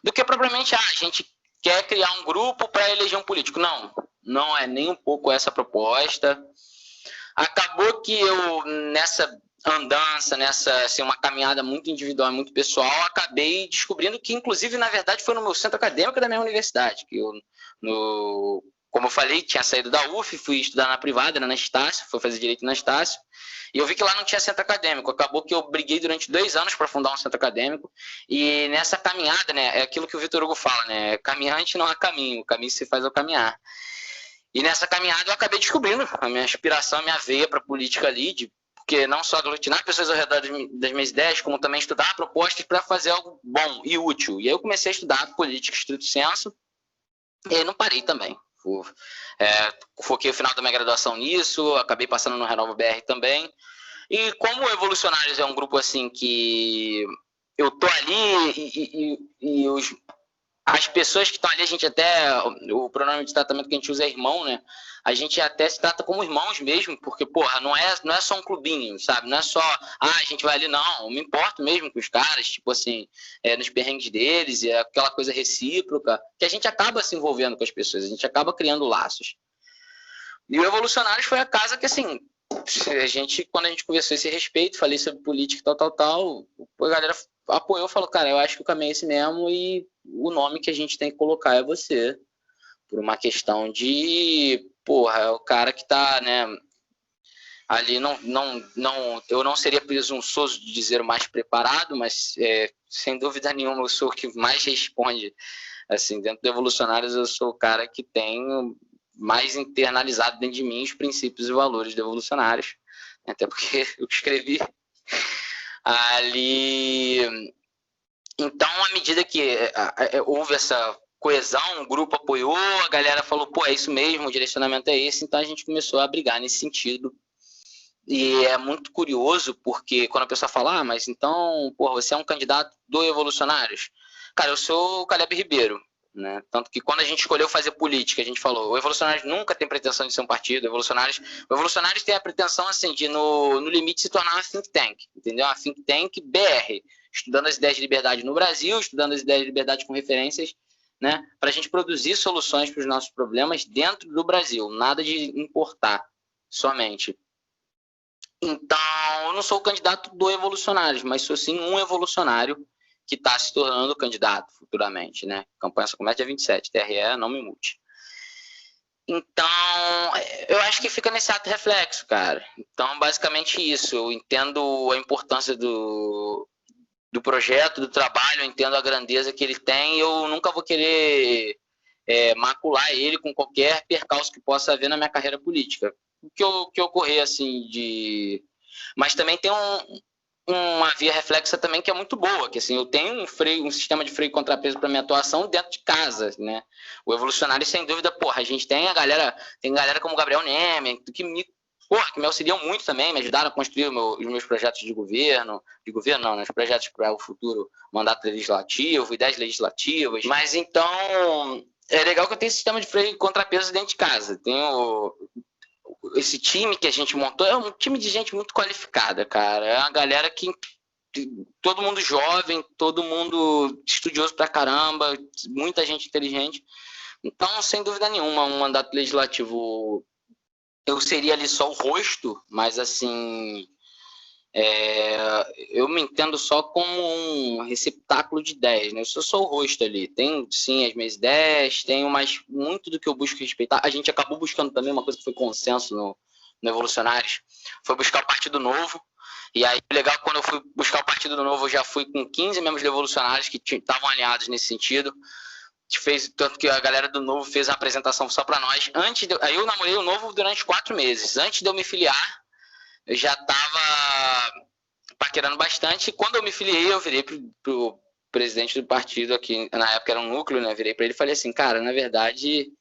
do que propriamente, a gente quer criar um grupo para eleger um político. Não é nem um pouco essa proposta. Acabou que eu, nessa andança, nessa assim, uma caminhada muito individual, muito pessoal, acabei descobrindo que, inclusive, na verdade, foi no meu centro acadêmico da minha universidade, que eu, como eu falei, tinha saído da UF, fui estudar na privada, na Estácio, fui fazer direito na Estácio, e eu vi que lá não tinha centro acadêmico. Acabou que eu briguei durante 2 anos para fundar um centro acadêmico, e nessa caminhada, né, é aquilo que o Vitor Hugo fala, né, caminhante não há caminho, o caminho se faz ao caminhar. E nessa caminhada eu acabei descobrindo a minha aspiração, a minha veia para a política ali, porque não só aglutinar pessoas ao redor das minhas ideias, como também estudar propostas para fazer algo bom e útil. E aí eu comecei a estudar política estrito sensu, e aí não parei também. Foquei o final da minha graduação nisso, acabei passando no Renova BR também. E como o Evolucionários é um grupo assim que eu tô ali e as pessoas que estão ali, a gente até, o pronome de tratamento que a gente usa é irmão, né? A gente até se trata como irmãos mesmo, porque, porra, não é só um clubinho, sabe? Não é só, a gente vai ali, não. Eu me importo mesmo com os caras, tipo assim, nos perrengues deles, e aquela coisa recíproca, que a gente acaba se envolvendo com as pessoas, a gente acaba criando laços. E o Evolucionários foi a casa que, assim, quando a gente conversou esse respeito, falei sobre política e tal, a galera apoiou, falou, cara, eu acho que o caminho é esse mesmo e o nome que a gente tem que colocar é você. Por uma questão de, porra, é o cara que tá, né, ali, eu não seria presunçoso de dizer o mais preparado, mas sem dúvida nenhuma eu sou o que mais responde, assim, dentro do Evolucionários eu sou o cara que tem mais internalizado dentro de mim os princípios e valores do Evolucionários, até porque eu escrevi ali. Então, à medida que houve essa coesão, o grupo apoiou, a galera falou, pô, é isso mesmo, o direcionamento é esse, então a gente começou a brigar nesse sentido. E é muito curioso, porque quando a pessoa fala, mas então, pô, você é um candidato do Evolucionários? Cara, eu sou o Caleb Ribeiro, né? Tanto que quando a gente escolheu fazer política, a gente falou, o Evolucionários nunca tem pretensão de ser um partido, o Evolucionários tem a pretensão, assim, de no limite se tornar uma think tank, entendeu? Uma think tank BR, estudando as ideias de liberdade no Brasil, estudando as ideias de liberdade com referências, né? Para a gente produzir soluções para os nossos problemas dentro do Brasil, nada de importar somente. Então, eu não sou o candidato do Evolucionários, mas sou sim um evolucionário que está se tornando candidato futuramente, né? A campanha só começa dia 27, TRE, não me multe. Então, eu acho que fica nesse ato reflexo, cara. Então, basicamente isso. Eu entendo a importância do projeto, do trabalho, eu entendo a grandeza que ele tem, e eu nunca vou querer macular ele com qualquer percalço que possa haver na minha carreira política. O que ocorrer, assim, Mas também tem uma via reflexa também que é muito boa, que assim, eu tenho um sistema de freio e contrapeso para minha atuação dentro de casa, né? O Evolucionário, sem dúvida, porra, a gente tem galera como o Gabriel Neme, que me auxiliam muito também, me ajudaram a construir os meus projetos de governo não, os projetos para o futuro mandato legislativo, ideias legislativas, mas então É legal que eu tenho esse sistema de freio e contrapeso dentro de casa. Tenho esse time que a gente montou, é um time de gente muito qualificada, cara. É uma galera que todo mundo jovem, todo mundo estudioso pra caramba, muita gente inteligente. Então, sem dúvida nenhuma, um mandato legislativo, eu seria ali só o rosto, mas assim, eu me entendo só como um receptáculo de ideias, né? Eu sou só o rosto ali. Tenho, sim, as minhas ideias, tenho, mas muito do que eu busco respeitar. A gente acabou buscando também uma coisa que foi consenso no Evolucionários, foi buscar o Partido Novo. E aí, legal, quando eu fui buscar o Partido Novo, eu já fui com 15 membros revolucionários que estavam alinhados nesse sentido. Fez, tanto que a galera do Novo fez a apresentação só para nós. Aí eu namorei o Novo durante 4 meses. Antes de eu me filiar, eu já estava paquerando bastante. E quando eu me filiei, eu virei pro presidente do partido aqui, na época era um núcleo, né? Virei para ele e falei assim, cara, na verdade,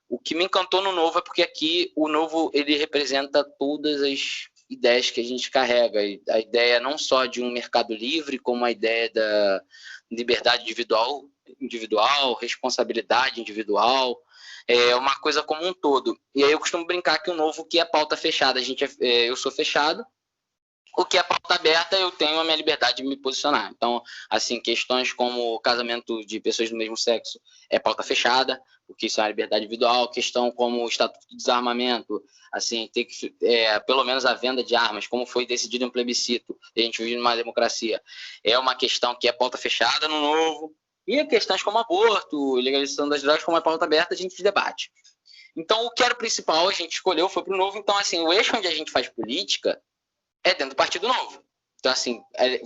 o que me encantou no Novo é porque aqui o Novo, ele representa todas as ideias que a gente carrega. A ideia não só de um mercado livre, como a ideia da liberdade individual, responsabilidade individual, é uma coisa como um todo. E aí eu costumo brincar que o Novo, que é pauta fechada, eu sou fechado. O que é pauta aberta, eu tenho a minha liberdade de me posicionar. Então, assim, questões como casamento de pessoas do mesmo sexo é pauta fechada, porque isso é uma liberdade individual. Questão como o estatuto de desarmamento, assim, ter que, pelo menos a venda de armas, como foi decidido em plebiscito, e a gente vive numa democracia, é uma questão que é pauta fechada no Novo. E questões como aborto, legalização das drogas, como é pauta aberta, a gente debate. Então, o que era o principal, a gente escolheu, foi para o Novo. Então, assim, o eixo onde a gente faz política é dentro do Partido Novo. Então, assim,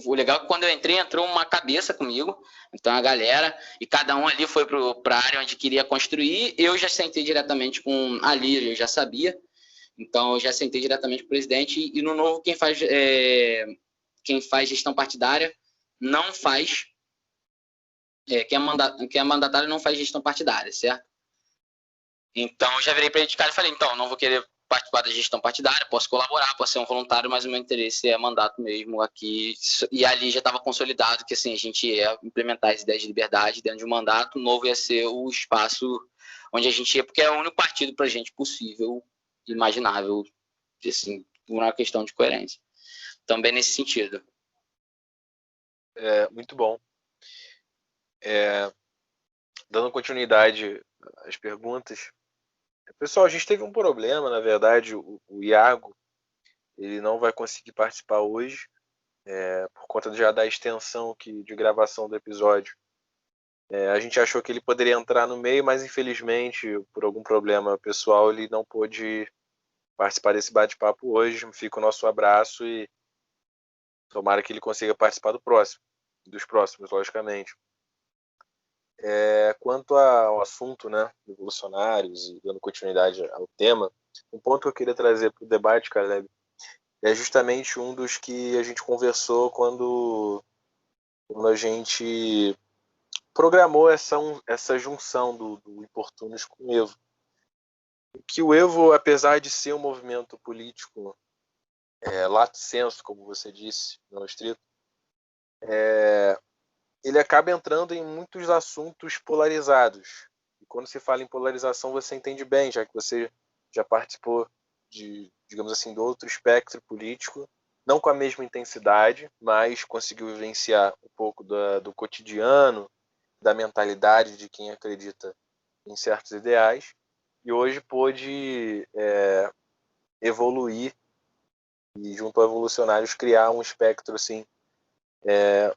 o legal é que quando eu entrei, entrou uma cabeça comigo, então a galera, e cada um ali foi para a área onde queria construir. Eu já sentei diretamente com a Lírio, eu já sabia, então eu já sentei diretamente com o presidente. E no Novo, quem faz gestão partidária não faz, quem é mandatário não faz gestão partidária, certo? Então, eu já virei para ele de cara e falei, então, não vou querer participar da gestão partidária, posso colaborar, posso ser um voluntário, mas o meu interesse é mandato mesmo aqui. E ali já estava consolidado que assim, a gente ia implementar as ideias de liberdade dentro de um mandato. O Novo ia ser o espaço onde a gente ia, porque é o único partido para a gente possível, imaginável, assim, por uma questão de coerência. Também nesse sentido. Muito bom. Dando continuidade às perguntas. Pessoal, a gente teve um problema, na verdade, o Iago, ele não vai conseguir participar hoje, por conta já da extensão de gravação do episódio. A gente achou que ele poderia entrar no meio, mas infelizmente, por algum problema pessoal, ele não pôde participar desse bate-papo hoje. Fica o nosso abraço e tomara que ele consiga participar dos próximos, logicamente. Quanto ao assunto, né, revolucionários, e dando continuidade ao tema, um ponto que eu queria trazer para o debate, Caleb, é justamente um dos que a gente conversou quando a gente programou essa junção do Importunos com o Evo. Que o Evo, apesar de ser um movimento político lato sensu, como você disse, não estrito, ele acaba entrando em muitos assuntos polarizados. E quando se fala em polarização, você entende bem, já que você já participou digamos assim, do outro espectro político, não com a mesma intensidade, mas conseguiu vivenciar um pouco do cotidiano, da mentalidade de quem acredita em certos ideais, e hoje pôde evoluir e, junto a evolucionários, criar um espectro assim,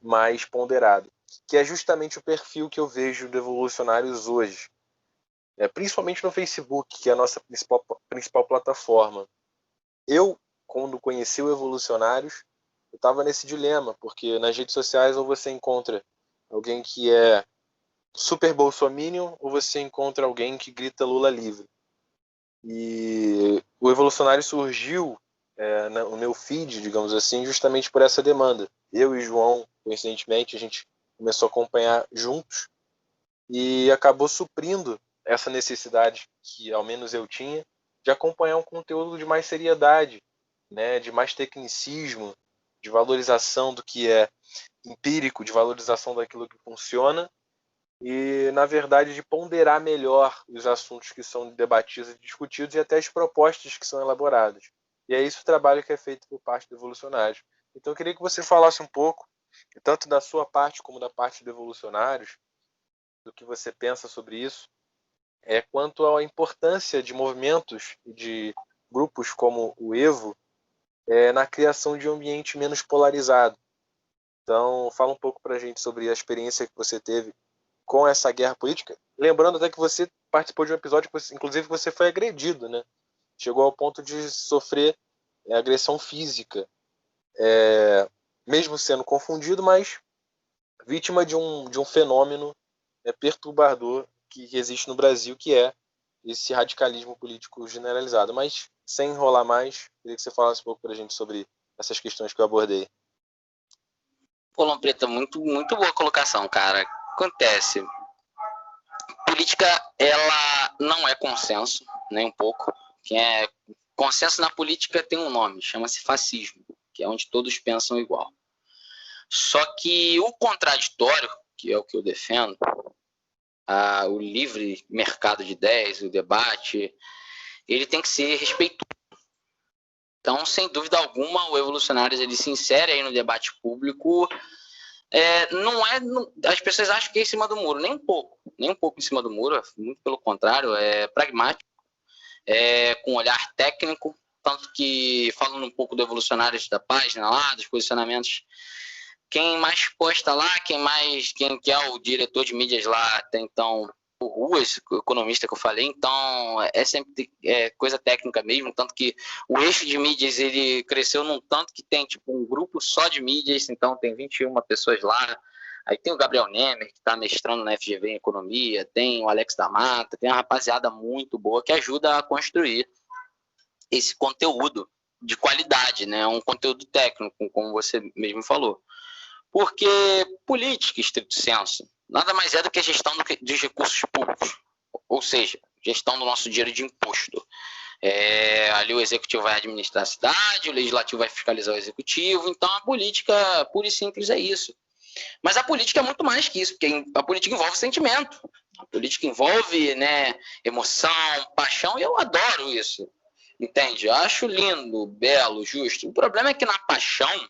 mais ponderado, que é justamente o perfil que eu vejo de evolucionários hoje, principalmente no Facebook, que é a nossa principal plataforma. Eu, quando conheci o Evolucionários, eu estava nesse dilema, porque nas redes sociais ou você encontra alguém que é super bolsominion, ou você encontra alguém que grita Lula livre. E o Evolucionário surgiu no meu feed, digamos assim, justamente por essa demanda. Eu e João, coincidentemente, a gente começou a acompanhar juntos e acabou suprindo essa necessidade que ao menos eu tinha de acompanhar um conteúdo de mais seriedade, né, de mais tecnicismo, de valorização do que é empírico, de valorização daquilo que funciona, e, na verdade, de ponderar melhor os assuntos que são debatidos e discutidos e até as propostas que são elaboradas. E é isso o trabalho que é feito por parte do Evolucionários. Então, eu queria que você falasse um pouco, tanto da sua parte como da parte do Evolucionários, do que você pensa sobre isso, quanto à importância de movimentos e de grupos como o Evo na criação de um ambiente menos polarizado. Então, fala um pouco para a gente sobre a experiência que você teve com essa guerra política. Lembrando até que você participou de um episódio que, inclusive, você foi agredido, né? Chegou ao ponto de sofrer agressão física, mesmo sendo confundido, mas vítima de um fenômeno perturbador que existe no Brasil, que é esse radicalismo político generalizado. Mas, sem enrolar mais, queria que você falasse um pouco para a gente sobre essas questões que eu abordei. Pô, Lampreta, muito, muito boa colocação, cara. Acontece. Política, ela não é consenso, nem um pouco. Consenso na política tem um nome, chama-se fascismo, que é onde todos pensam igual. Só que o contraditório, que é o que eu defendo, o livre mercado de ideias, o debate, ele tem que ser respeitoso. Então, sem dúvida alguma, o Evolucionários ele se insere aí no debate público. As pessoas acham que é em cima do muro, nem um pouco em cima do muro, muito pelo contrário, é pragmático, com olhar técnico, tanto que, falando um pouco do Evolucionários da página lá, dos posicionamentos, quem mais posta lá, quem é o diretor de mídias lá, até então, o Ruas, o economista que eu falei, então é sempre coisa técnica mesmo, tanto que o eixo de mídias ele cresceu num tanto que tem tipo um grupo só de mídias, então tem 21 pessoas lá, aí tem o Gabriel Nemer, que está mestrando na FGV em economia, tem o Alex da Mata, tem uma rapaziada muito boa que ajuda a construir esse conteúdo de qualidade, né? Um conteúdo técnico, como você mesmo falou. Porque política, estrito senso, nada mais é do que a gestão dos recursos públicos, ou seja, gestão do nosso dinheiro de imposto. Ali o executivo vai administrar a cidade, o legislativo vai fiscalizar o executivo, então a política, pura e simples, é isso. Mas a política é muito mais que isso, porque a política envolve sentimento, a política envolve, né, emoção, paixão, e eu adoro isso, entende? Eu acho lindo, belo, justo. O problema é que na paixão,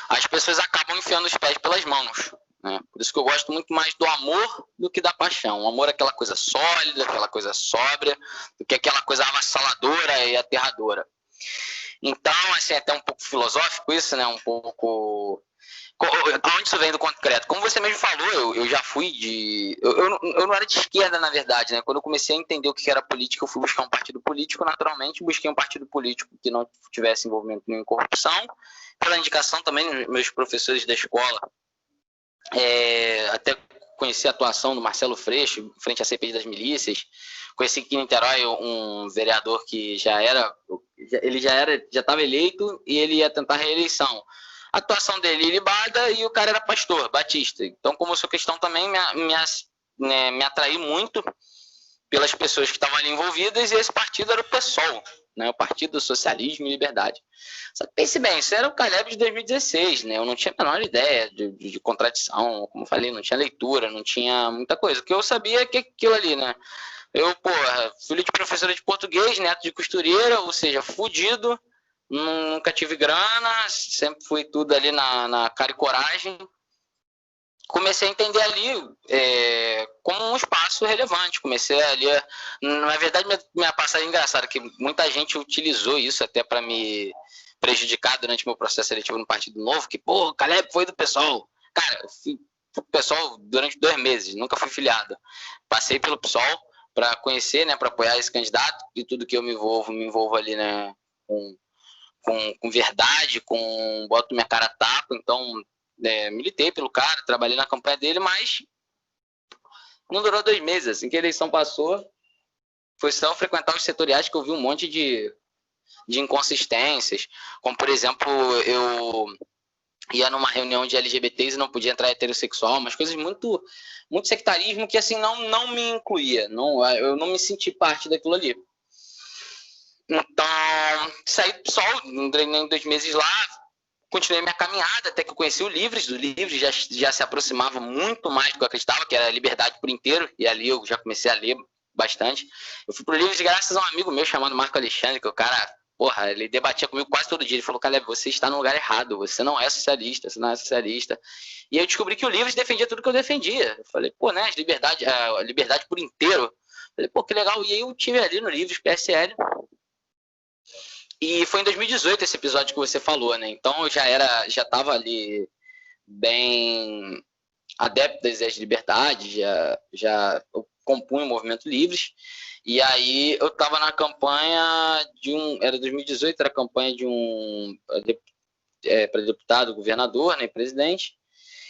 as pessoas acabam enfiando os pés pelas mãos, né? Por isso que eu gosto muito mais do amor do que da paixão. O amor é aquela coisa sólida, aquela coisa sóbria, do que aquela coisa avassaladora e aterradora. Então, assim, é até um pouco filosófico isso, né? Um pouco... Onde isso vem do concreto? Como você mesmo falou, eu já fui de... Eu não era de esquerda, na verdade, né? Quando eu comecei a entender o que era política, eu fui buscar um partido político, naturalmente busquei um partido político que não tivesse envolvimento em corrupção. Pela indicação também, meus professores da escola, até conheci a atuação do Marcelo Freixo, frente à CPI das milícias. Conheci aqui em Niterói um vereador que já estava eleito e ele ia tentar a reeleição. A atuação dele ilibada e o cara era pastor, batista. Então, como eu sou cristão também, me atraí muito pelas pessoas que estavam ali envolvidas, e esse partido era o PSOL, né, o Partido do Socialismo e Liberdade. Só que pense bem, isso era o Caleb de 2016, né, eu não tinha a menor ideia de contradição, como eu falei, não tinha leitura, não tinha muita coisa. O que eu sabia é que aquilo ali, né, filho de professora de português, neto de costureira, ou seja, fudido, nunca tive grana, sempre fui tudo ali na cara e coragem. Comecei a entender ali como um espaço relevante. Comecei ali, na verdade, minha passagem é engraçada, que muita gente utilizou isso até para me prejudicar durante meu processo seletivo no Partido Novo, que, o Caleb foi do PSOL. Cara, eu fui pro PSOL durante 2 meses, nunca fui filiado. Passei pelo PSOL para conhecer, né, para apoiar esse candidato, e tudo que eu me envolvo ali, né, com verdade, boto minha cara a tapa, então militei pelo cara, trabalhei na campanha dele, mas não durou 2 meses. Assim que a eleição passou, foi só frequentar os setoriais que eu vi um monte de inconsistências, como por exemplo, eu ia numa reunião de LGBTs e não podia entrar heterossexual, umas coisas muito sectarismo que assim não me incluía, eu não me senti parte daquilo ali. Então, saí do PSOL, entrei em 2 meses lá, continuei minha caminhada até que eu conheci o Livres. Do Livres já se aproximava muito mais do que eu acreditava, que era a Liberdade por Inteiro, e ali eu já comecei a ler bastante. Eu fui pro Livres graças a um amigo meu chamado Marco Alexandre, que o cara, porra, ele debatia comigo quase todo dia. Ele falou: Caleb, você está no lugar errado, você não é socialista, você não é socialista. E eu descobri que o Livres defendia tudo que eu defendia. Eu falei: pô, né, a liberdade por inteiro. Eu falei: pô, que legal. E aí eu tive ali no Livres PSL. E foi em 2018 esse episódio que você falou, né? Então eu já estava ali bem adepto das ideias de liberdade, já eu compunha o Movimento Livres. E aí eu estava na campanha era 2018, era a campanha de para deputado, governador, né, presidente.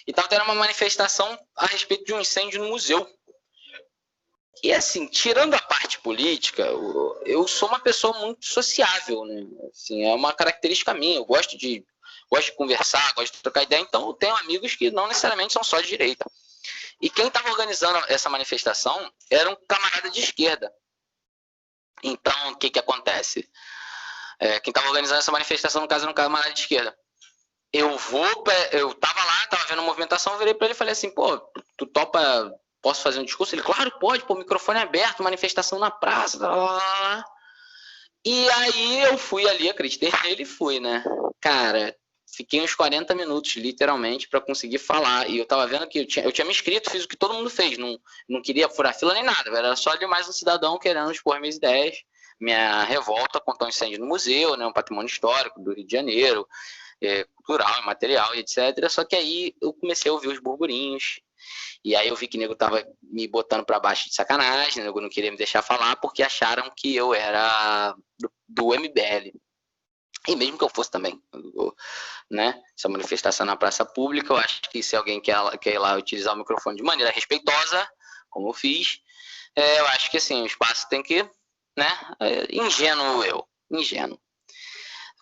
E estava tendo uma manifestação a respeito de um incêndio no museu. E assim, tirando a parte política, eu sou uma pessoa muito sociável, né? Assim, é uma característica minha. Eu gosto de conversar, gosto de trocar ideia. Então, eu tenho amigos que não necessariamente são só de direita. E quem estava organizando essa manifestação era um camarada de esquerda. Então, o que acontece? Quem estava organizando essa manifestação, no caso, era um camarada de esquerda. Eu estava lá, estava vendo a movimentação, eu virei para ele e falei assim: pô, tu topa... Posso fazer um discurso? Ele: claro, pode, pô, o microfone é aberto, manifestação na praça, blá, blá, blá. E aí eu fui ali, acreditei nele e fui, né? Cara, fiquei uns 40 minutos, literalmente, para conseguir falar. E eu tava vendo que eu tinha me inscrito, fiz o que todo mundo fez, não queria furar fila nem nada, era só ali mais um cidadão querendo expor minhas ideias, minha revolta contra um incêndio no museu, né, um patrimônio histórico do Rio de Janeiro, cultural, material, etc. Só que aí eu comecei a ouvir os burburinhos. E aí eu vi que o nego tava me botando para baixo de sacanagem, o nego não queria me deixar falar porque acharam que eu era do MBL. E mesmo que eu fosse também, né? Essa manifestação na praça pública, eu acho que se alguém quer ir lá utilizar o microfone de maneira respeitosa, como eu fiz, eu acho que assim, o espaço tem que, né? Ingênuo.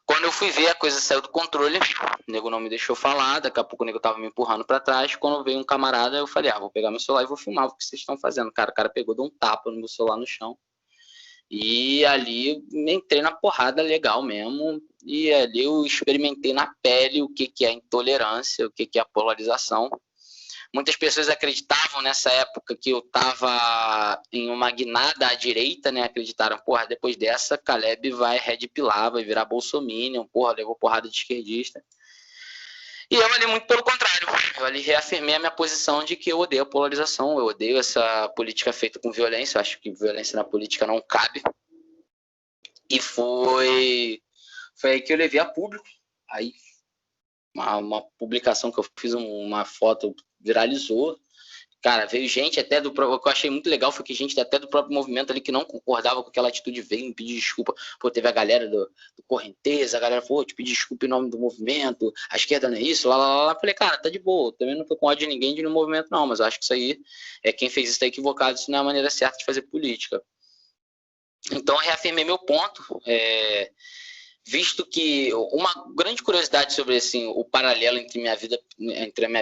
Quando eu fui ver, a coisa saiu do controle, o nego não me deixou falar, daqui a pouco o nego tava me empurrando para trás. Quando veio um camarada, eu falei: vou pegar meu celular e vou filmar o que vocês estão fazendo. Cara, o cara pegou, deu um tapa no meu celular no chão. E ali entrei na porrada legal mesmo. E ali eu experimentei na pele o que é intolerância, o que é a polarização. Muitas pessoas acreditavam nessa época que eu estava em uma guinada à direita, né? Acreditaram: porra, depois dessa, Caleb vai red pilar, vai virar bolsominion, porra, levou porrada de esquerdista. E eu ali, muito pelo contrário, eu ali reafirmei a minha posição de que eu odeio a polarização, eu odeio essa política feita com violência, eu acho que violência na política não cabe. E foi aí que eu levei a público. Aí uma publicação que eu fiz, uma foto, viralizou. Cara, veio gente até o que eu achei muito legal foi que gente até do próprio movimento ali que não concordava com aquela atitude veio me pedir desculpa. Pô, teve a galera do Correnteza, a galera falou: te pedir desculpa em nome do movimento, a esquerda não é isso, lá. Falei: cara, tá de boa, também não tô com ódio de ninguém de no movimento não, mas eu acho que isso aí, quem fez isso tá equivocado, isso não é a maneira certa de fazer política. Então eu reafirmei meu ponto, visto que uma grande curiosidade sobre assim, o paralelo entre a minha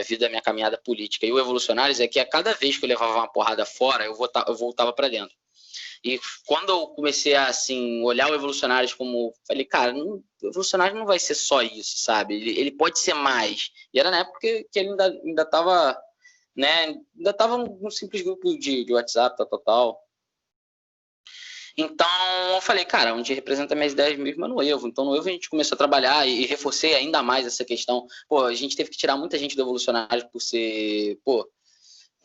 vida, a minha caminhada política e o Evolucionários é que a cada vez que eu levava uma porrada fora, eu voltava para dentro. E quando eu comecei a assim, olhar o Evolucionários como... Falei: cara, o Evolucionários não vai ser só isso, sabe? Ele pode ser mais. E era na época que ele ainda estava, né? Ainda estava num simples grupo de WhatsApp, tal. Então, eu falei: cara, onde representa minhas ideias mesmo é no Evo. Então, no Evo a gente começou a trabalhar e reforcei ainda mais essa questão. Pô, a gente teve que tirar muita gente do Evolucionário por ser,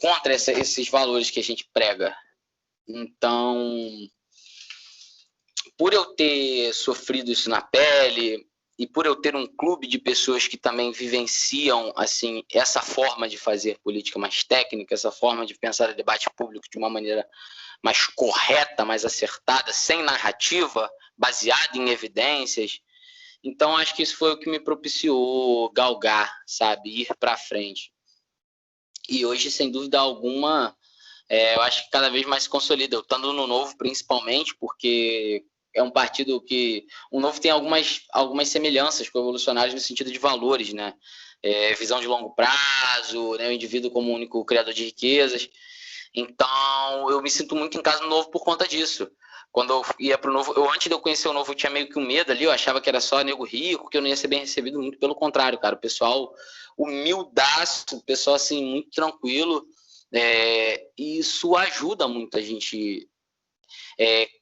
contra esses valores que a gente prega. Então, por eu ter sofrido isso na pele e por eu ter um clube de pessoas que também vivenciam assim, essa forma de fazer política mais técnica, essa forma de pensar o debate público de uma maneira mais correta, mais acertada, sem narrativa, baseada em evidências. Então, acho que isso foi o que me propiciou galgar, sabe, ir para frente. E hoje, sem dúvida alguma, eu acho que cada vez mais se consolida. Eu estando no Novo, principalmente, porque é um partido que... O Novo tem algumas semelhanças com o Evolucionários no sentido de valores, né? Visão de longo prazo, né? O indivíduo como único criador de riquezas. Então, eu me sinto muito em casa no Novo por conta disso. quando eu ia pro Novo, antes de eu conhecer o Novo, eu tinha meio que um medo ali, eu achava que era só nego rico, que eu não ia ser bem recebido, muito pelo contrário, cara, o pessoal humildaço, o pessoal assim, muito tranquilo, e isso ajuda muito a gente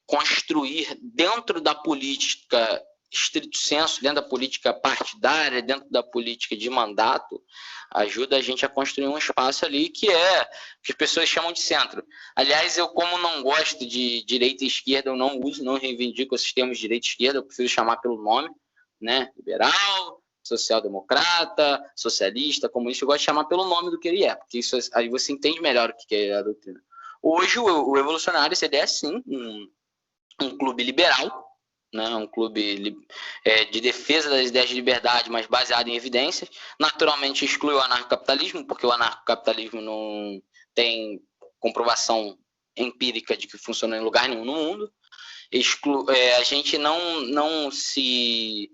construir dentro da política estrito senso, dentro da política partidária, dentro da política de mandato, ajuda a gente a construir um espaço ali que as pessoas chamam de centro. Aliás, eu como não gosto de direita e esquerda, eu não reivindico esses termos de direita e esquerda, eu prefiro chamar pelo nome, né? Liberal, social-democrata, socialista, comunista, eu gosto de chamar pelo nome do que ele é, porque isso, aí você entende melhor o que é a doutrina. Hoje, o Revolucionário CD é, sim, um clube liberal, né? Um clube de defesa das ideias de liberdade, mas baseado em evidências. Naturalmente, exclui o anarcocapitalismo, porque o anarcocapitalismo não tem comprovação empírica de que funciona em lugar nenhum no mundo. A gente não se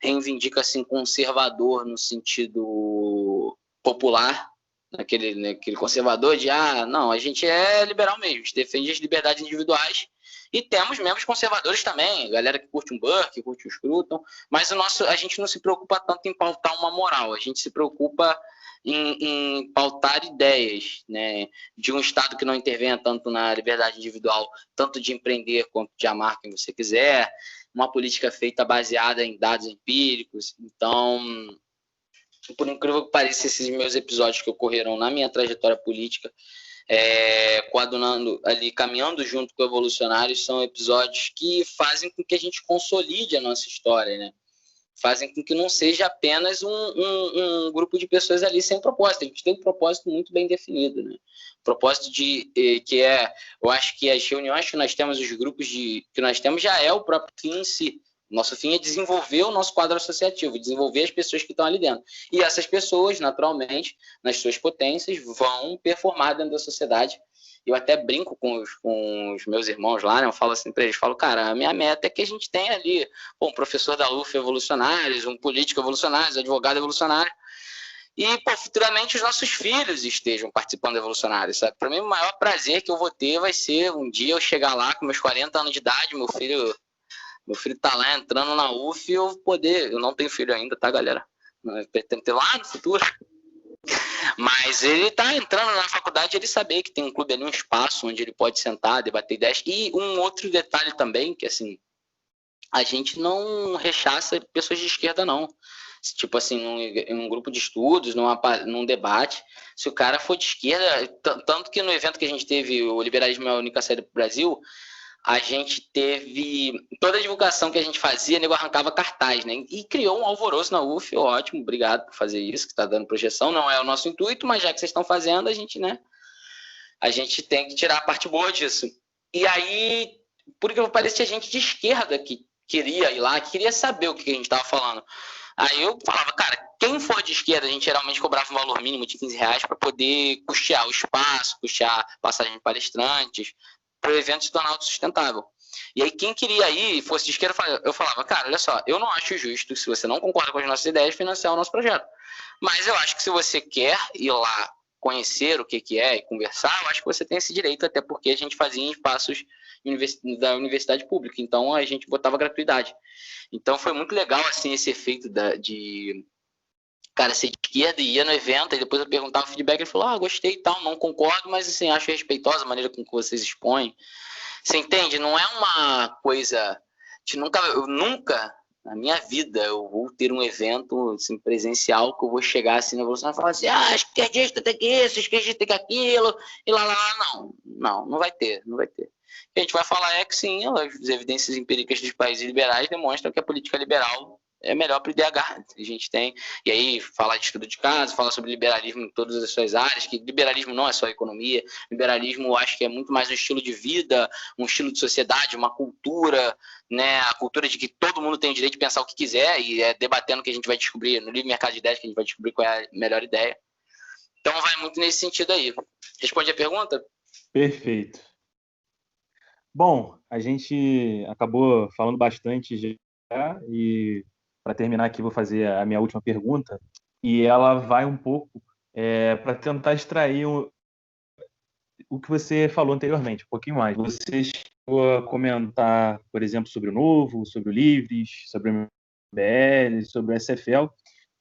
reivindica assim, conservador no sentido popular, naquele conservador de, não, a gente é liberal mesmo, a gente defende as liberdades individuais, e temos membros conservadores também, galera que curte um Burke, que curte um Scruton, mas a gente não se preocupa tanto em pautar uma moral, a gente se preocupa em pautar ideias, né, de um Estado que não intervenha tanto na liberdade individual, tanto de empreender quanto de amar quem você quiser, uma política feita baseada em dados empíricos. Então, por incrível que pareça, esses meus episódios que ocorreram na minha trajetória política, coadunando ali, caminhando junto com Evolucionários, são episódios que fazem com que a gente consolide a nossa história, né? Fazem com que não seja apenas um grupo de pessoas ali sem propósito. A gente tem um propósito muito bem definido, né? Propósito eu acho que as reuniões que nós temos, os grupos que nós temos, já é o próprio fim em si. Nosso fim é desenvolver o nosso quadro associativo, desenvolver as pessoas que estão ali dentro. E essas pessoas, naturalmente, nas suas potências, vão performar dentro da sociedade. Eu até brinco com os meus irmãos lá, né? Eu falo assim para eles, cara, a minha meta é que a gente tenha ali um professor da UF evolucionários, um político evolucionário, um advogado evolucionário, e futuramente os nossos filhos estejam participando do evolucionário, sabe? Para mim, o maior prazer que eu vou ter vai ser um dia eu chegar lá com meus 40 anos de idade, meu filho tá lá entrando na UF e eu não tenho filho ainda, tá, galera? Pretendo ter lá no futuro. Mas ele tá entrando na faculdade, ele saber que tem um clube ali, um espaço onde ele pode sentar, debater ideias. E um outro detalhe também, que assim, a gente não rechaça pessoas de esquerda, não. Tipo assim, num grupo de estudos, num debate, se o cara for de esquerda, tanto que no evento que a gente teve, o Liberalismo é a Única Saída para o Brasil, a gente teve toda a divulgação que a gente fazia, o nego arrancava cartaz, né? E criou um alvoroço na UF, ótimo, obrigado por fazer isso, que está dando projeção, não é o nosso intuito, mas já que vocês estão fazendo, a gente tem que tirar a parte boa disso. E aí, por que parecia gente de esquerda que queria ir lá, que queria saber o que a gente estava falando. Aí eu falava, cara, quem for de esquerda, a gente geralmente cobrava um valor mínimo de R$15 para poder custear o espaço, custear passagem de palestrantes, para o evento se tornar autossustentável. E aí quem queria ir e fosse de esquerda, eu falava, cara, olha só, eu não acho justo, se você não concorda com as nossas ideias, financiar o nosso projeto. Mas eu acho que se você quer ir lá conhecer o que é e conversar, eu acho que você tem esse direito, até porque a gente fazia em espaços da universidade pública, então a gente botava gratuidade. Então foi muito legal assim esse efeito de cara ser de esquerda e ia no evento, e depois eu perguntava o feedback, ele falou, gostei e tal, não concordo, mas assim, acho respeitosa a maneira com que vocês expõem. Você entende? Não é uma coisa... Eu nunca, na minha vida, eu vou ter um evento assim, presencial que eu vou chegar assim na evolução e falar assim, esquerdista tem que isso, esquerdista tem que aquilo, e lá. Não vai ter. O que a gente vai falar é que sim, as evidências empíricas dos países liberais demonstram que a política liberal é melhor para o IDH. A gente tem, e aí falar de estudo de caso, falar sobre liberalismo em todas as suas áreas, que liberalismo não é só economia, liberalismo eu acho que é muito mais um estilo de vida, um estilo de sociedade, uma cultura, né, a cultura de que todo mundo tem o direito de pensar o que quiser, e é debatendo que a gente vai descobrir, no livre mercado de ideias que a gente vai descobrir qual é a melhor ideia. Então vai muito nesse sentido aí. Responde a pergunta? Perfeito. Bom, a gente acabou falando bastante já, e para terminar aqui vou fazer a minha última pergunta, e ela vai um pouco para tentar extrair o que você falou anteriormente, um pouquinho mais. Você a comentar, por exemplo, sobre o Novo, sobre o Livres, sobre o MBL, sobre o SFL.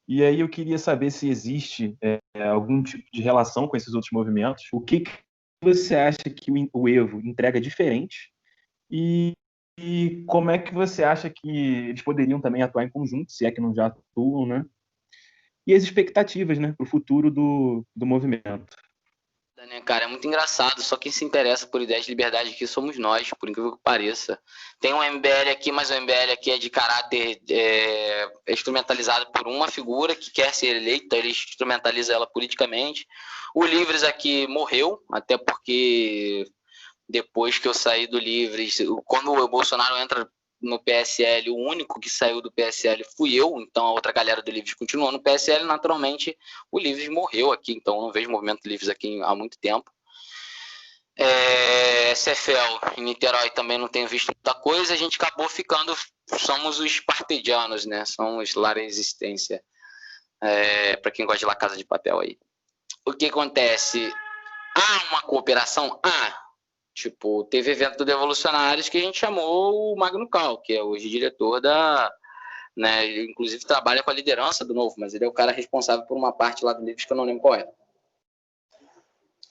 E aí eu queria saber se existe algum tipo de relação com esses outros movimentos. O que você acha que o Evo entrega diferente? E como é que você acha que eles poderiam também atuar em conjunto, se é que não já atuam, né? E as expectativas, né, para o futuro do movimento. Né, cara, é muito engraçado, só quem se interessa por ideias de liberdade aqui somos nós, por incrível que pareça. Tem um MBL aqui, mas o MBL aqui é de caráter instrumentalizado por uma figura que quer ser eleita, ele instrumentaliza ela politicamente. O Livres aqui morreu, até porque depois que eu saí do Livres, quando o Bolsonaro entra no PSL, o único que saiu do PSL fui eu, então a outra galera do Livres continuou no PSL, naturalmente o Livres morreu aqui, então eu não vejo movimento Livres aqui há muito tempo. SFL em Niterói também não tenho visto muita coisa, a gente acabou ficando, somos os partedianos, né? Somos Lar Existência, para quem gosta de La Casa de Papel aí. O que acontece? Há uma cooperação? Tipo, teve evento do Evolucionários que a gente chamou o Magno Cal, que é hoje diretor da... Né, ele, inclusive, trabalha com a liderança do Novo, mas ele é o cara responsável por uma parte lá do Livres que eu não lembro qual é.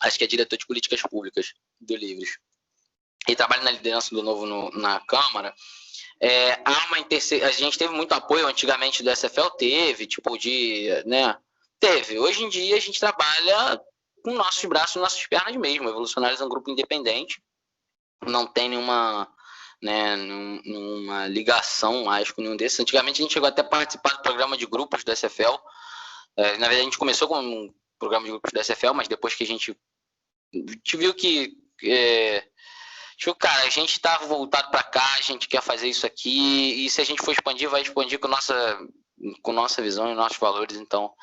Acho que é diretor de políticas públicas do Livres. Ele trabalha na liderança do Novo na Câmara. Há uma a gente teve muito apoio antigamente do SFL, teve, tipo, né? Teve. Hoje em dia a gente trabalha com nossos braços e nossas pernas mesmo. Evolucionários é um grupo independente, não tem nenhuma ligação mais com nenhum desses. Antigamente a gente chegou até a participar do programa de grupos do SFL. Na verdade a gente começou com um programa de grupos do SFL, mas depois que a gente viu que cara, a gente está voltado para cá, a gente quer fazer isso aqui, e se a gente for expandir, vai expandir com nossa visão e nossos valores. Então,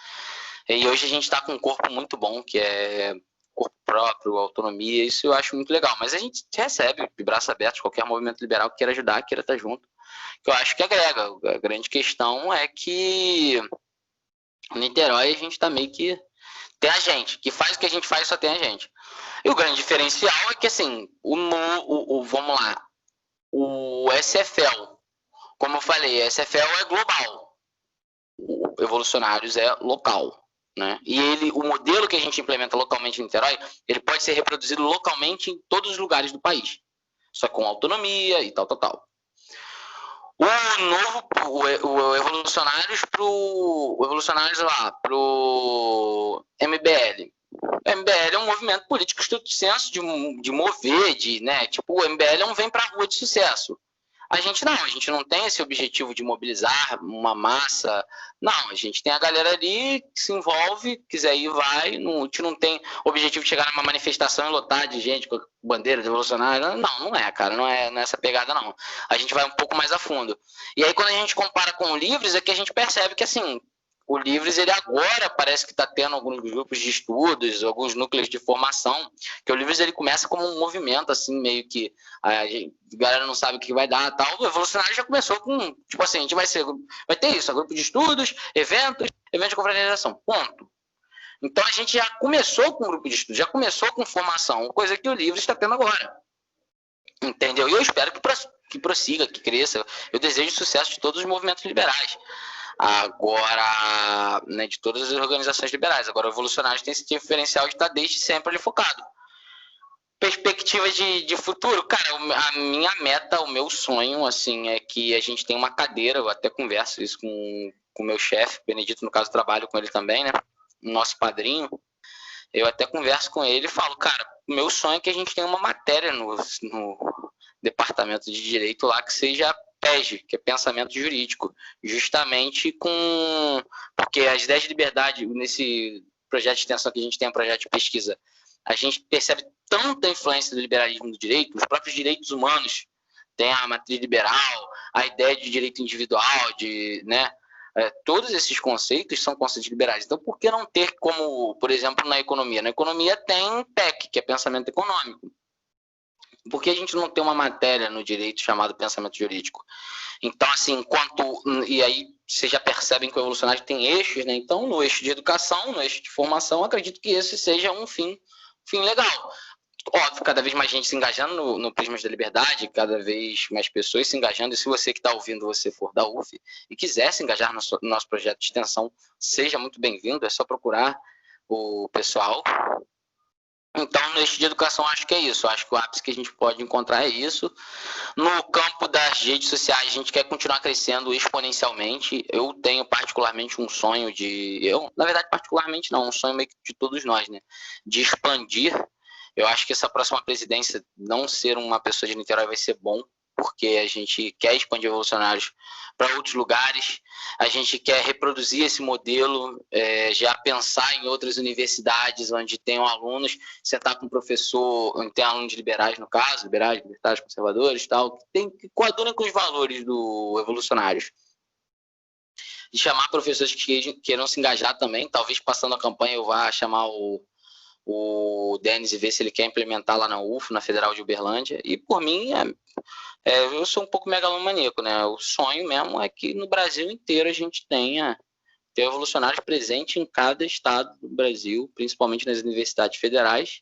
e hoje a gente está com um corpo muito bom, que é corpo próprio, autonomia, isso eu acho muito legal. Mas a gente recebe de braços abertos qualquer movimento liberal que queira ajudar, queira estar junto, que eu acho que agrega. A grande questão é que em Niterói a gente está meio que... Tem a gente, que faz o que a gente faz, só tem a gente. E o grande diferencial é que, assim, vamos lá, o SFL, como eu falei, a SFL é global, o Evolucionários é local. Né? E o modelo que a gente implementa localmente em Niterói, ele pode ser reproduzido localmente em todos os lugares do país, só com autonomia e tal. O Evolucionários lá pro MBL. O MBL é um movimento político estrito senso de mover, né? Tipo, o MBL é um vem pra rua de sucesso. A gente não tem esse objetivo de mobilizar uma massa. Não, a gente tem a galera ali que se envolve, quiser ir, vai. A gente não tem objetivo de chegar numa manifestação e lotar de gente com a bandeira revolucionária. Não é, cara, não é essa pegada, não. A gente vai um pouco mais a fundo. E aí, quando a gente compara com o Livres, é que a gente percebe que, assim, o Livres, ele agora parece que está tendo alguns grupos de estudos, alguns núcleos de formação, que o Livres ele começa como um movimento, assim, meio que a galera não sabe o que vai dar tal. O Evolucionário já começou com, tipo assim, a gente vai ter isso, grupo de estudos, eventos de confraternização, ponto. Então a gente já começou com um grupo de estudos, já começou com formação, coisa que o Livres está tendo agora. Entendeu? E eu espero que prossiga, que cresça. Eu desejo sucesso de todos os movimentos liberais. Agora, né, de todas as organizações liberais. Agora, o Evolucionários tem esse diferencial de estar desde sempre ali focado. Perspectiva de futuro, cara, a minha meta, o meu sonho, assim, é que a gente tenha uma cadeira, eu até converso isso com o meu chefe, Benedito, no caso, trabalho com ele também, né, nosso padrinho, eu até converso com ele e falo, cara, o meu sonho é que a gente tenha uma matéria no departamento de direito lá que seja PEG, que é pensamento jurídico, justamente porque as ideias de liberdade, nesse projeto de extensão que a gente tem, um projeto de pesquisa, a gente percebe tanta influência do liberalismo do direito, os próprios direitos humanos têm a matriz liberal, a ideia de direito individual, né? Todos esses conceitos são conceitos liberais. Então, por que não ter como, por exemplo, na economia? Na economia tem PEC, que é pensamento econômico. Por que a gente não tem uma matéria no direito chamada pensamento jurídico? Então, assim, e aí vocês já percebem que o Evolucionário tem eixos, né? Então, no eixo de educação, no eixo de formação, acredito que esse seja um fim legal. Óbvio cada vez mais gente se engajando no Prismas da Liberdade, cada vez mais pessoas se engajando. E se você que está ouvindo, você for da UF e quiser se engajar no nosso projeto de extensão, seja muito bem-vindo. É só procurar o pessoal. Então, no eixo de educação, acho que é isso. Acho que o ápice que a gente pode encontrar é isso. No campo das redes sociais, a gente quer continuar crescendo exponencialmente. Eu tenho particularmente um sonho na verdade, particularmente não, um sonho meio que de todos nós, né? De expandir. Eu acho que essa próxima presidência, não ser uma pessoa de Niterói vai ser bom, porque a gente quer expandir Revolucionários para outros lugares, a gente quer reproduzir esse modelo, já pensar em outras universidades onde tenham alunos, sentar com um professor, onde tem alunos liberais, no caso, liberais, libertários, conservadores, tal, que coadunam com os valores do Revolucionários. E chamar professores que queiram se engajar também, talvez passando a campanha eu vá chamar o Denis e ver se ele quer implementar lá na UF, na Federal de Uberlândia. E por mim, eu sou um pouco megalomaníaco, né? O sonho mesmo é que no Brasil inteiro a gente tenha revolucionários presentes em cada estado do Brasil, principalmente nas universidades federais,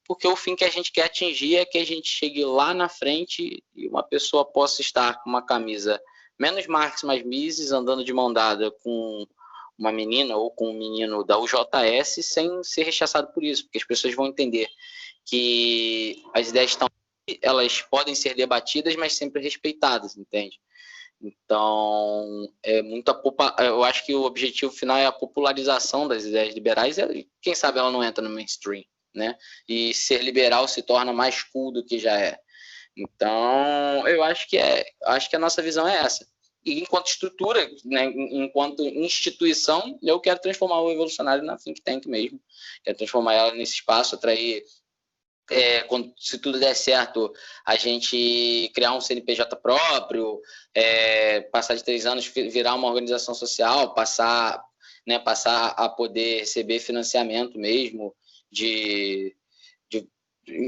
porque o fim que a gente quer atingir é que a gente chegue lá na frente e uma pessoa possa estar com uma camisa menos Marx, mais Mises, andando de mão dada com uma menina ou com um menino da UJS sem ser rechaçado por isso, porque as pessoas vão entender que as ideias elas podem ser debatidas, mas sempre respeitadas, entende? Então, eu acho que o objetivo final é a popularização das ideias liberais, e quem sabe ela não entra no mainstream, né? E ser liberal se torna mais cool do que já é. Então, eu acho que a nossa visão é essa. E enquanto estrutura, né, enquanto instituição, eu quero transformar o Revolucionário na think tank mesmo. Quero transformar ela nesse espaço, atrair, se tudo der certo, a gente criar um CNPJ próprio, passar de 3 anos, virar uma organização social, passar a poder receber financiamento mesmo, de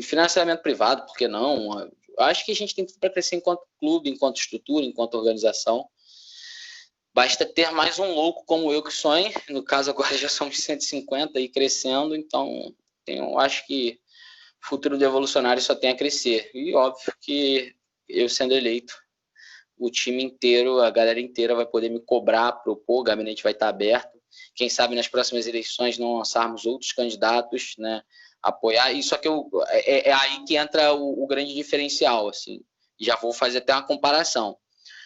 financiamento privado, por que não? Acho que a gente tem tudo para crescer enquanto clube, enquanto estrutura, enquanto organização. Basta ter mais um louco como eu que sonha. No caso, agora já somos 150 e crescendo, então eu acho que o futuro do Evolucionário só tem a crescer. E óbvio que eu sendo eleito, o time inteiro, a galera inteira vai poder me cobrar, propor, o gabinete vai estar aberto. Quem sabe nas próximas eleições não lançarmos outros candidatos, né? Apoiar. E só que é aí que entra o grande diferencial, assim. Já vou fazer até uma comparação.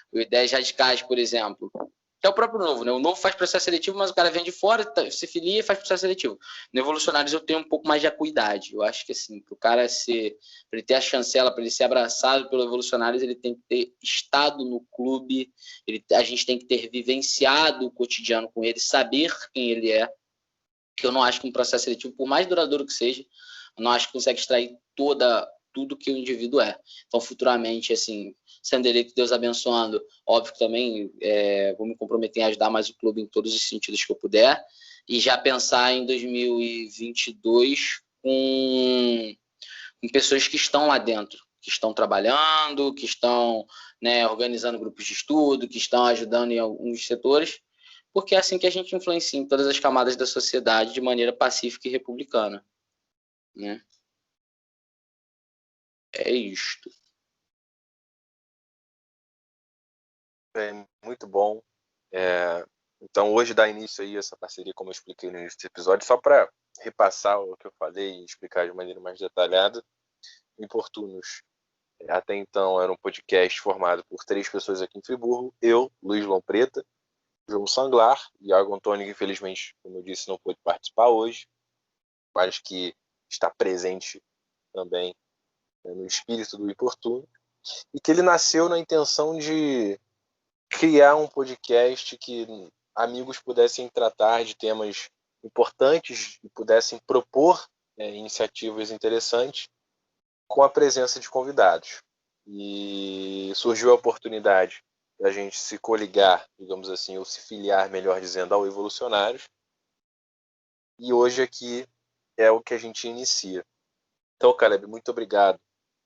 O Ideias Radicais, por exemplo, que é o próprio Novo, né? O Novo faz processo seletivo, mas o cara vem de fora, se filia e faz processo seletivo. No Evolucionários eu tenho um pouco mais de acuidade. Eu acho que assim, para o cara para ele ter a chancela, para ele ser abraçado pelo Evolucionários, ele tem que ter estado no clube, a gente tem que ter vivenciado o cotidiano com ele, saber quem ele é, que eu não acho que um processo seletivo, por mais duradouro que seja, eu não acho que consegue extrair tudo que o indivíduo é. Então, futuramente, assim, sendo eleito, Deus abençoando, óbvio que também vou me comprometer em ajudar mais o clube em todos os sentidos que eu puder, e já pensar em 2022 com pessoas que estão lá dentro, que estão trabalhando, que estão, né, organizando grupos de estudo, que estão ajudando em alguns setores, porque é assim que a gente influencia em todas as camadas da sociedade de maneira pacífica e republicana, né? É isto. Muito bom. Então, hoje dá início aí essa parceria, como eu expliquei no início do episódio, só para repassar o que eu falei e explicar de maneira mais detalhada. Importunos, até então, era um podcast formado por 3 pessoas aqui em Friburgo: eu, Luiz Lompreta, João Sanglar, Iago Antônio, que infelizmente, como eu disse, não pôde participar hoje, mas que está presente também, né, no espírito do Importuno, e que ele nasceu na intenção de criar um podcast que amigos pudessem tratar de temas importantes e pudessem propor iniciativas interessantes com a presença de convidados. E surgiu a oportunidade da gente se coligar, digamos assim, ou se filiar, melhor dizendo, ao Evolucionários. E hoje aqui é o que a gente inicia. Então, Caleb, muito obrigado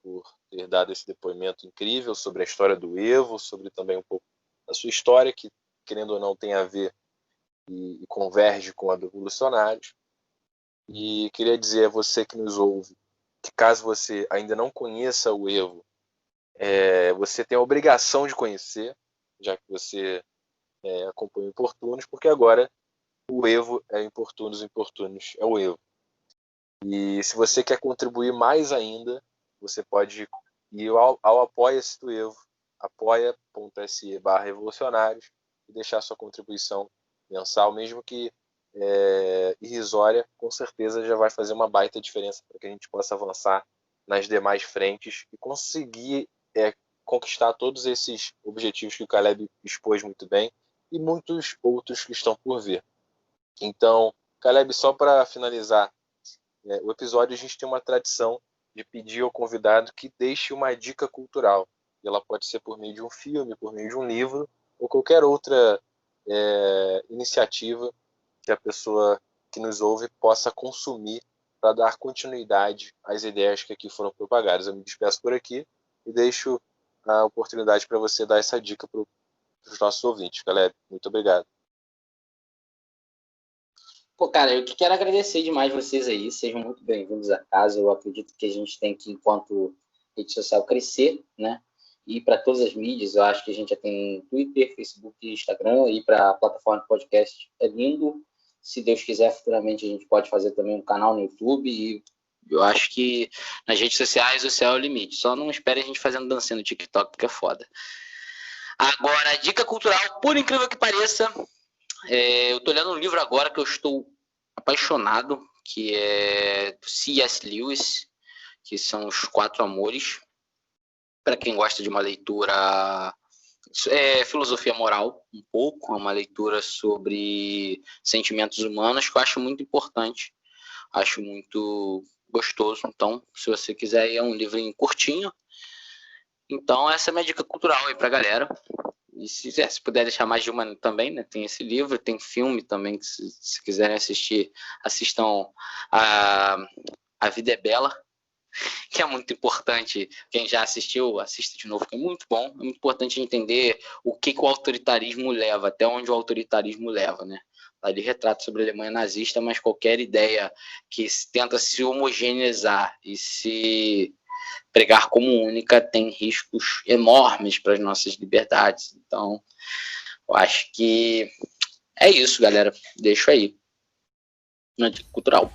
por ter dado esse depoimento incrível sobre a história do Evo, sobre também um pouco da sua história, que, querendo ou não, tem a ver e converge com a do Evolucionários. E queria dizer a você que nos ouve que caso você ainda não conheça o Evo, você tem a obrigação de conhecer, já que você acompanha o Importunos, porque agora o Evo é Importunos é o Evo. E se você quer contribuir mais ainda, você pode ir ao Apoia-se do Evo, apoia.se/revolucionários, e deixar sua contribuição mensal, mesmo que irrisória, com certeza já vai fazer uma baita diferença para que a gente possa avançar nas demais frentes e conseguir conquistar todos esses objetivos que o Caleb expôs muito bem e muitos outros que estão por vir. Então, Caleb, só para finalizar o episódio, a gente tem uma tradição de pedir ao convidado que deixe uma dica cultural. E ela pode ser por meio de um filme, por meio de um livro, ou qualquer outra iniciativa que a pessoa que nos ouve possa consumir para dar continuidade às ideias que aqui foram propagadas. Eu me despeço por aqui e deixo a oportunidade para você dar essa dica para os nossos ouvintes. Caleb, muito obrigado. Pô, cara, eu quero agradecer demais vocês aí, sejam muito bem-vindos a casa. Eu acredito que a gente tem que, enquanto rede social, crescer, né? Ir para todas as mídias. Eu acho que a gente já tem Twitter, Facebook e Instagram. Ir para a plataforma de podcast é lindo. Se Deus quiser, futuramente a gente pode fazer também um canal no YouTube. E eu acho que nas redes sociais o céu é o limite. Só não espere a gente fazendo dancinha no TikTok, porque é foda. Agora, dica cultural, por incrível que pareça, eu tô lendo um livro agora que eu estou apaixonado, que é do C.S. Lewis, que são Os Quatro Amores. Para quem gosta de uma leitura filosofia moral, um pouco, é uma leitura sobre sentimentos humanos que eu acho muito importante, acho muito gostoso. Então, se você quiser, é um livrinho curtinho. Então, essa é a minha dica cultural aí pra galera. E se puder deixar mais de uma também, né? Tem esse livro, tem filme também, que se quiserem assistir, assistam A Vida é Bela, que é muito importante. Quem já assistiu, assista de novo, que é muito bom. É muito importante entender o que o autoritarismo leva, até onde o autoritarismo leva, né? Ali retrata sobre a Alemanha nazista, mas qualquer ideia que tenta se homogeneizar e se pregar como única tem riscos enormes para as nossas liberdades. Então, eu acho que é isso, galera. Deixo aí. Na dica cultural.